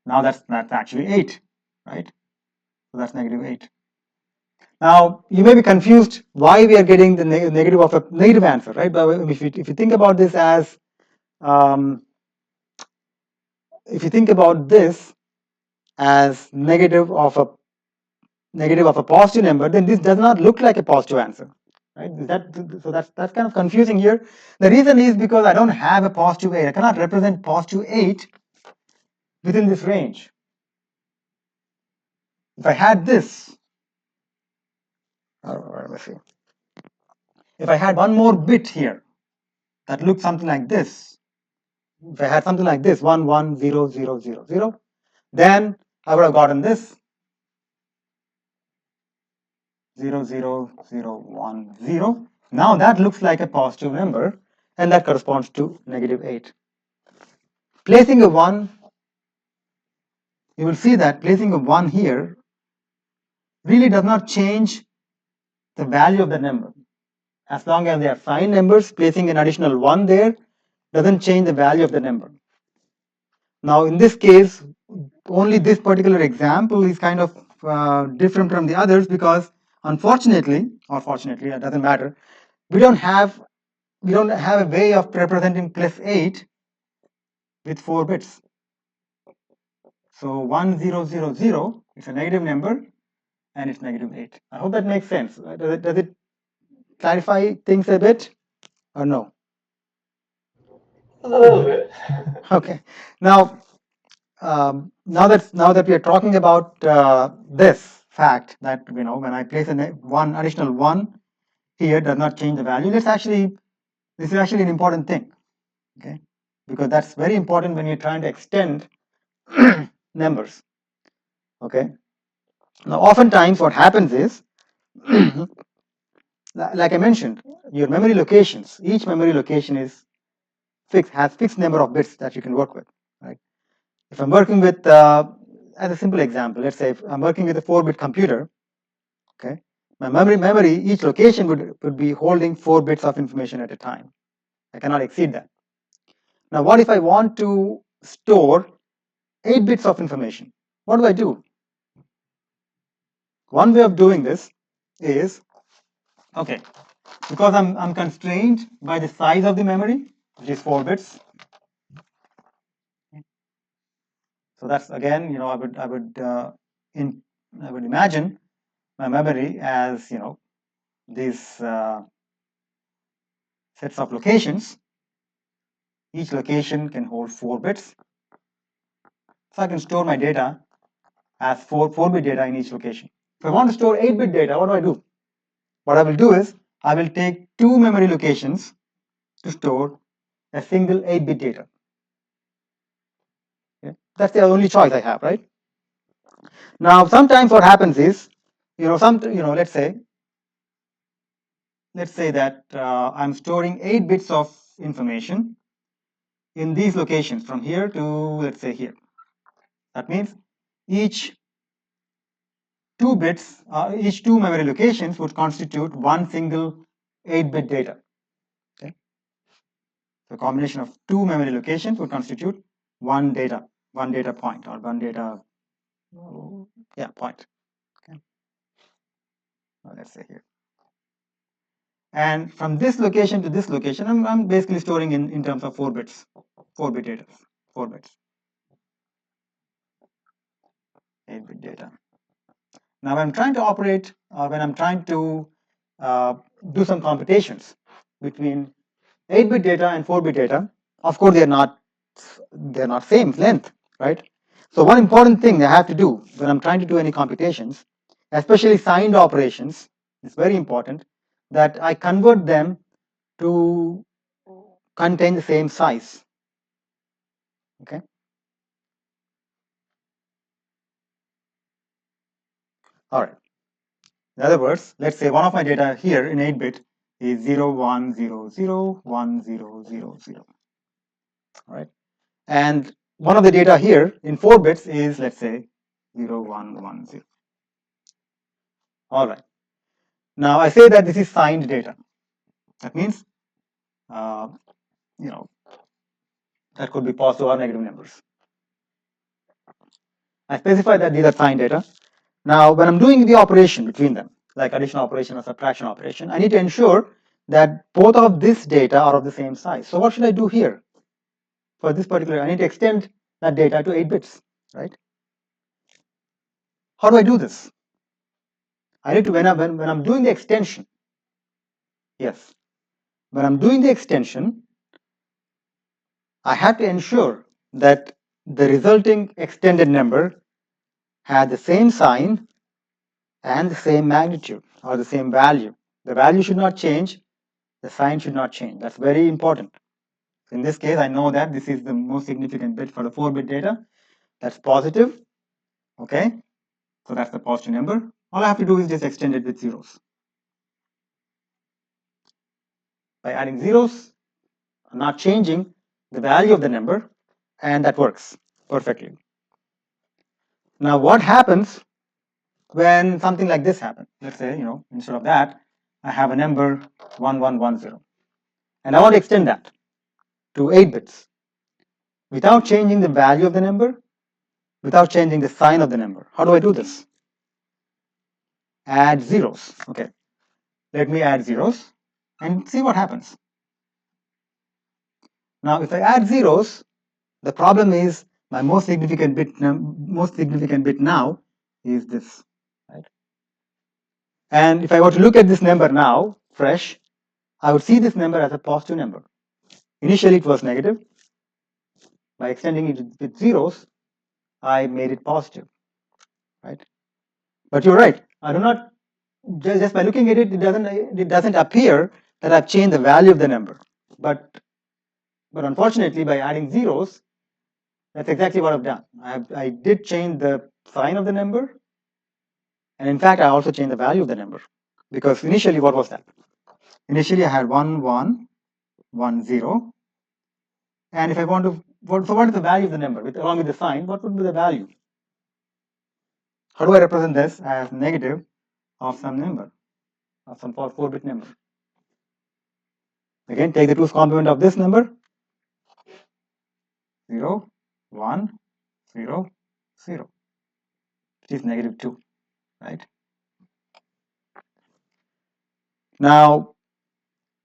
now that's actually 8, right? So that's negative 8. Now, you may be confused why we are getting the negative of a negative answer, right? But if you think about this as, if you think about this as negative of a positive number, then this does not look like a positive answer, right? So that's kind of confusing here. The reason is because I don't have a positive 8. I cannot represent positive 8 within this range. If I had this, let me see. If I had one more bit here that looked something like this, if I had something like this, 1 1 0 0 0 0, then I would have gotten this 0 0 0 1 0. Now that looks like a positive number, and that corresponds to negative 8. Placing a 1, you will see that placing a 1 here really does not change the value of the number. As long as they are signed numbers, placing an additional 1 there doesn't change the value of the number. Now in this case, only this particular example is kind of different from the others because unfortunately, or fortunately, it doesn't matter, we don't have a way of representing plus 8 with 4 bits. So 1000 is a negative number and it's negative 8. I hope that makes sense. Does it clarify things a bit or no? A little bit. Okay. Now, now that we are talking about this fact that when I place one additional 1 here does not change the value. This is actually an important thing, okay? Because that's very important when you're trying to extend numbers, okay? Now, oftentimes what happens is, like I mentioned, your memory locations, each memory location is has fixed number of bits that you can work with, right? If I'm working with, as a simple example, let's say if I'm working with a 4-bit computer, okay, my memory, each location would be holding 4 bits of information at a time. I cannot exceed that. Now, what if I want to store 8 bits of information? What do I do? One way of doing this is, okay, because I'm constrained by the size of the memory, which is 4 bits. So that's again, I would imagine my memory as these sets of locations. Each location can hold 4 bits. So I can store my data as 4-bit data in each location. If I want to store 8-bit data, what do I do? What I will do is I will take 2 memory locations to store a single 8-bit data. Okay? That's the only choice I have, right? Now, sometimes what happens is, let's say that I'm storing 8 bits of information in these locations from here to, let's say, here. That means each 2 bits, each 2 memory locations would constitute one single 8-bit data. Okay, so a combination of 2 memory locations would constitute one data point or one data, point. Okay, let's say here. And from this location to this location, I'm basically storing in terms of 4 bits, 4-bit data, 4 bits, 8-bit data. Now, when I'm trying to operate, when I'm trying to do some computations between 8-bit data and 4-bit data, of course they're not same length, right? So one important thing I have to do when I'm trying to do any computations, especially signed operations, it's very important that I convert them to contain the same size. Okay. All right. In other words, let's say one of my data here in 8-bit is 0 1 0 0 1 0 0 0. All right. And one of the data here in 4 bits is, let's say, 0 1 1 0. All right. Now I say that this is signed data. That means, that could be positive or negative numbers. I specify that these are signed data. Now, when I'm doing the operation between them, like addition operation or subtraction operation, I need to ensure that both of this data are of the same size. So what should I do here? For this particular, I need to extend that data to 8 bits, right? How do I do this? I need to, when I'm doing the extension, Yes. When I'm doing the extension, I have to ensure that the resulting extended number has the same sign and the same magnitude or the same value. The value should not change, the sign should not change. That's very important. In this case, I know that this is the most significant bit for the 4-bit data. That's positive. Okay, so that's the positive number. All I have to do is just extend it with zeros. By adding zeros, I'm not changing the value of the number, and that works perfectly. Now, what happens when something like this happens? Let's say, instead of that, I have a number 1110, and I want to extend that to 8 bits without changing the value of the number, without changing the sign of the number. How do I do this? Add zeros. Okay, let me add zeros and see what happens. Now, if I add zeros, the problem is my most significant bit now is this, right? And if I were to look at this number now, fresh, I would see this number as a positive number. Initially, it was negative. By extending it with zeros, I made it positive, right? But you're right. I do not just by looking at it, it doesn't appear that I've changed the value of the number. But unfortunately, by adding zeros, that's exactly what I've done. I did change the sign of the number, and in fact, I also changed the value of the number. Because initially, what was that? Initially, I had 1110, and if I want to, so what is the value of the number? Along with the sign, what would be the value? How do I represent this as negative of some number, of some 4-bit number? Again, take the 2's complement of this number, 0, 1, 0, 0, which is negative 2, right? Now,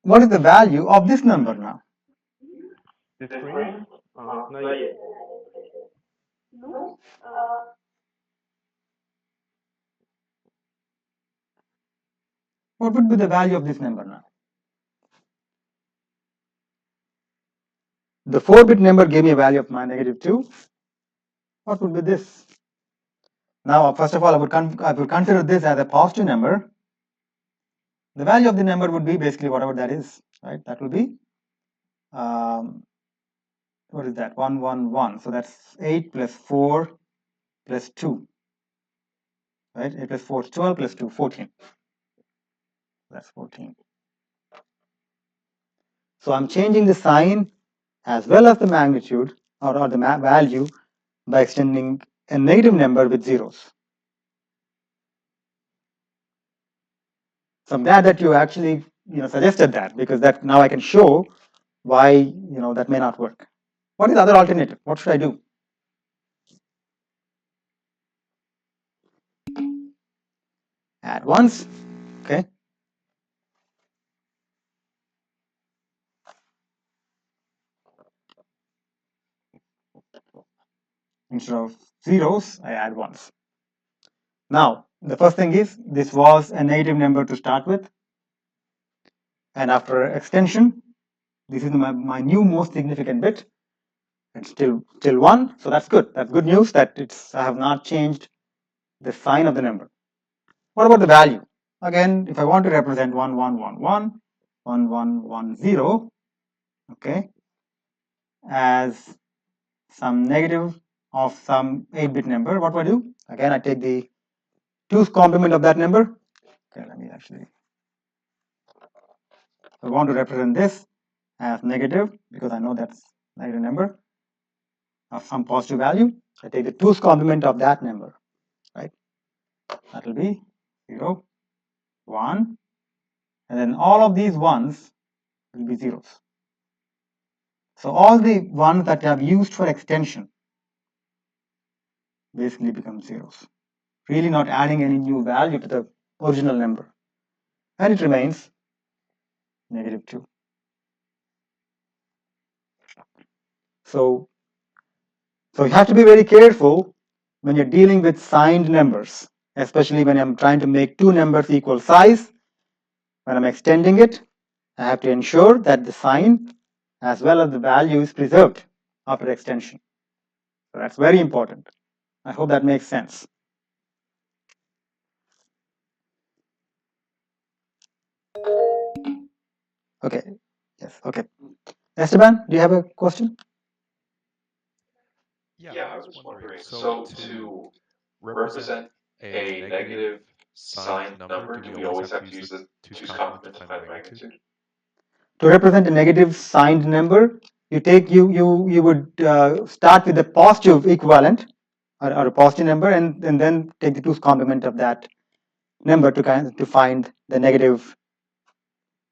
what is the value of this number now? The screen? Not yet. What would be the value of this number now? The 4-bit number gave me a value of my negative 2. What would be this? Now, first of all, I would consider this as a positive number. The value of the number would be basically whatever that is, right? That will be, what is that? 111. So that's 8 plus 4 plus 2, right? 8 plus 4 is 12 plus 2, 14. That's 14. So I'm changing the sign as well as the magnitude or the value by extending a negative number with zeros. So I'm glad that you actually suggested that, because that now I can show why that may not work. What is the other alternative? What should I do? Add once, okay. Instead of zeros, I add ones. Now, the first thing is this was a negative number to start with, and after extension, this is my new most significant bit. It's still 1, so that's good. That's good news that I have not changed the sign of the number. What about the value? Again, if I want to represent 1111, 1110, okay, as some negative of some 8-bit number, what do I do? Again, I take the 2's complement of that number. Okay, let me actually. I want to represent this as negative because I know that's negative number of some positive value. I take the 2's complement of that number, right? That will be 0, 1, and then all of these ones will be zeros. So all the ones that I have used for extension basically become zeros, really not adding any new value to the original number, and it remains negative 2. So you have to be very careful when you're dealing with signed numbers, especially when I'm trying to make two numbers equal size, when I'm extending it, I have to ensure that the sign as well as the value is preserved after extension. So that's very important. I hope that makes sense. Okay. Yes. Okay. Esteban, do you have a question? Yeah, I was wondering. So to represent a negative signed number, do we always have to use the two's complement to find the magnitude? To represent a negative signed number, you would start with a positive equivalent or a positive number, and then take the two's complement of that number to find the negative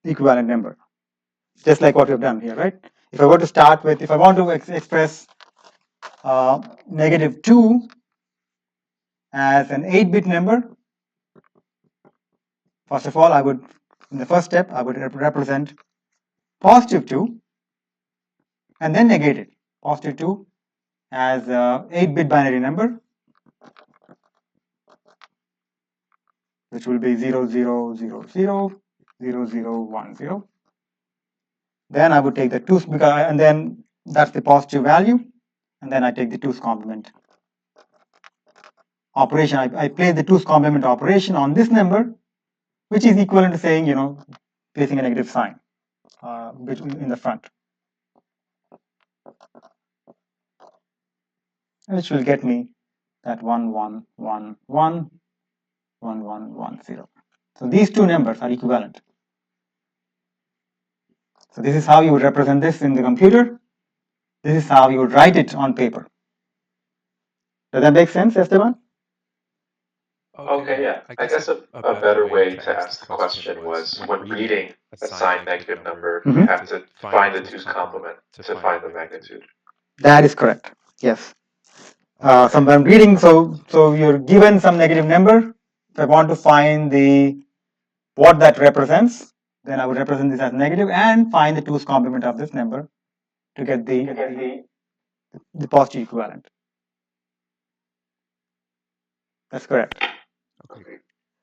equivalent number, just like what we've done here, right? If I want to express negative 2 as an 8-bit number, first of all, in the first step, I would represent positive 2 and then negate it. Positive 2 as a 8-bit binary number, which will be 00000010. Then I would take the 2's, and then that's the positive value, and then I take the 2's complement operation. I place the 2's complement operation on this number, which is equivalent to saying, placing a negative sign in the front, which will get me that 11111110. So these two numbers are equivalent. So this is how you would represent this in the computer. This is how you would write it on paper. Does that make sense, Esteban? Okay, yeah. I guess a better way to ask the question was when reading a signed negative number, you have to find the two's complement to find the magnitude. That is correct. Yes. Okay. So I'm reading, so you're given some negative number. If I want to find what that represents, then I would represent this as negative and find the 2's complement of this number to get the positive equivalent. That's correct. Okay.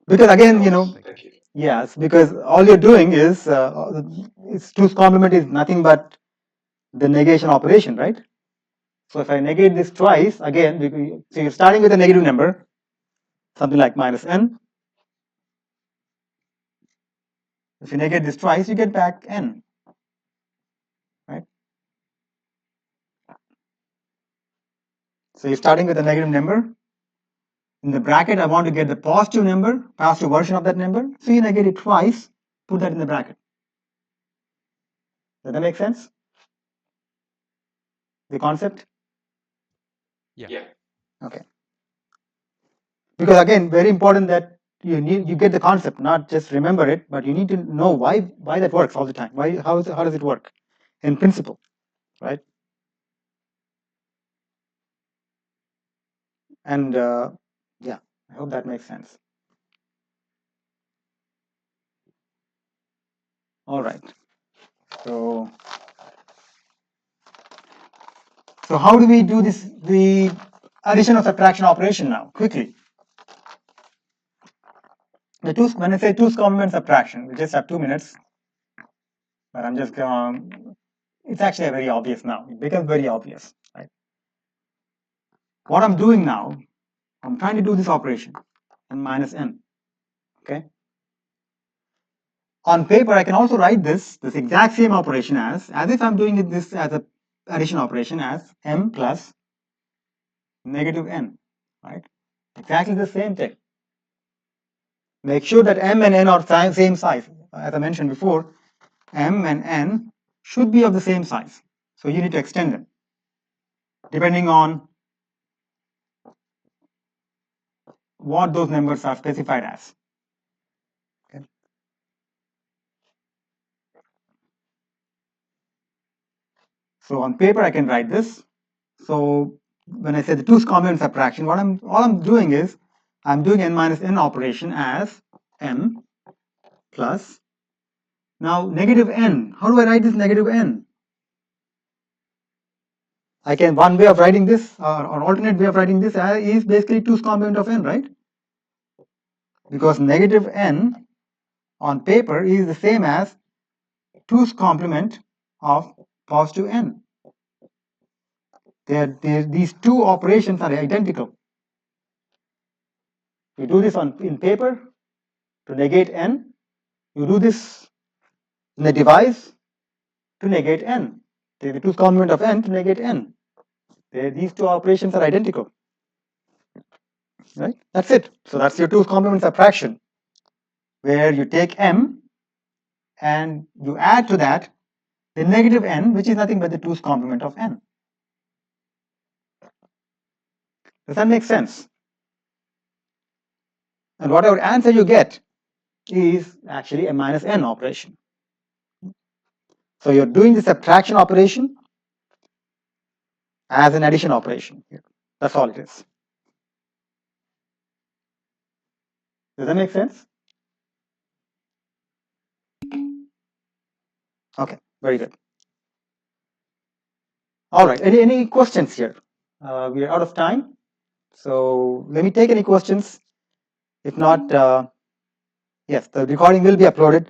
Because again, Thank you. yes, because all you're doing is 2's complement is nothing but the negation operation, right? So if I negate this twice, again, so you're starting with a negative number, something like minus n. If you negate this twice, you get back n, right? So you're starting with a negative number. In the bracket, I want to get the positive number, positive version of that number. So you negate it twice, put that in the bracket. Does that make sense? The concept? Yeah. Okay. Because again, very important that you get the concept, not just remember it, but you need to know why that works all the time. How does it work in principle, right? And yeah, I hope that makes sense. All right. So how do we do this? The addition or subtraction operation now quickly. When I say 2's complement subtraction, we just have 2 minutes, but I'm just it's actually very obvious now. It becomes very obvious, right? What I'm doing now, I'm trying to do this operation, n minus n. Okay. On paper, I can also write this exact same operation as if I'm doing this as a addition operation as m plus negative n, right? Exactly the same thing. Make sure that m and n are same size. As I mentioned before, m and n should be of the same size. So you need to extend them depending on what those numbers are specified as. Okay. So on paper, I can write this. So when I say the 2's complement subtraction, all I'm doing is I'm doing n minus n operation as m plus. Now negative n. How do I write this negative n? One way of writing this, or alternate way of writing this is basically 2's complement of n, right? Because negative n on paper is the same as 2's complement of positive n. These two operations are identical. You do this in paper to negate n. You do this in the device to negate n. The 2's complement of n to negate n. These two operations are identical. Right? That's it. So that's your 2's complement subtraction, where you take m and you add to that the negative n, which is nothing but the 2's complement of n. Does that make sense? And whatever answer you get is actually a minus n operation. So you're doing the subtraction operation as an addition operation. That's all it is. Does that make sense? Okay, very good. All right, any questions here? We are out of time. So let me take any questions. If not, yes, the recording will be uploaded.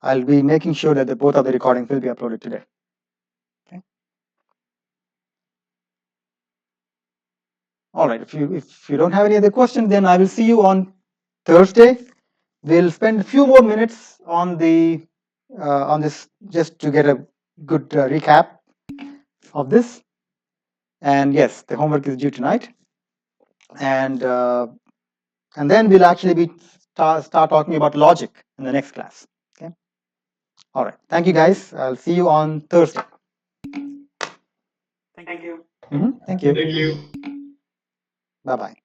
I'll be making sure that both of the recordings will be uploaded today. Okay. All right, if you don't have any other questions, then I will see you on Thursday. We'll spend a few more minutes on this just to get a good recap of this. And yes, the homework is due tonight, and then we'll actually be start talking about logic in the next class. Okay. All right. Thank you, guys. I'll see you on Thursday. Thank you. Thank you. Thank you. Bye bye.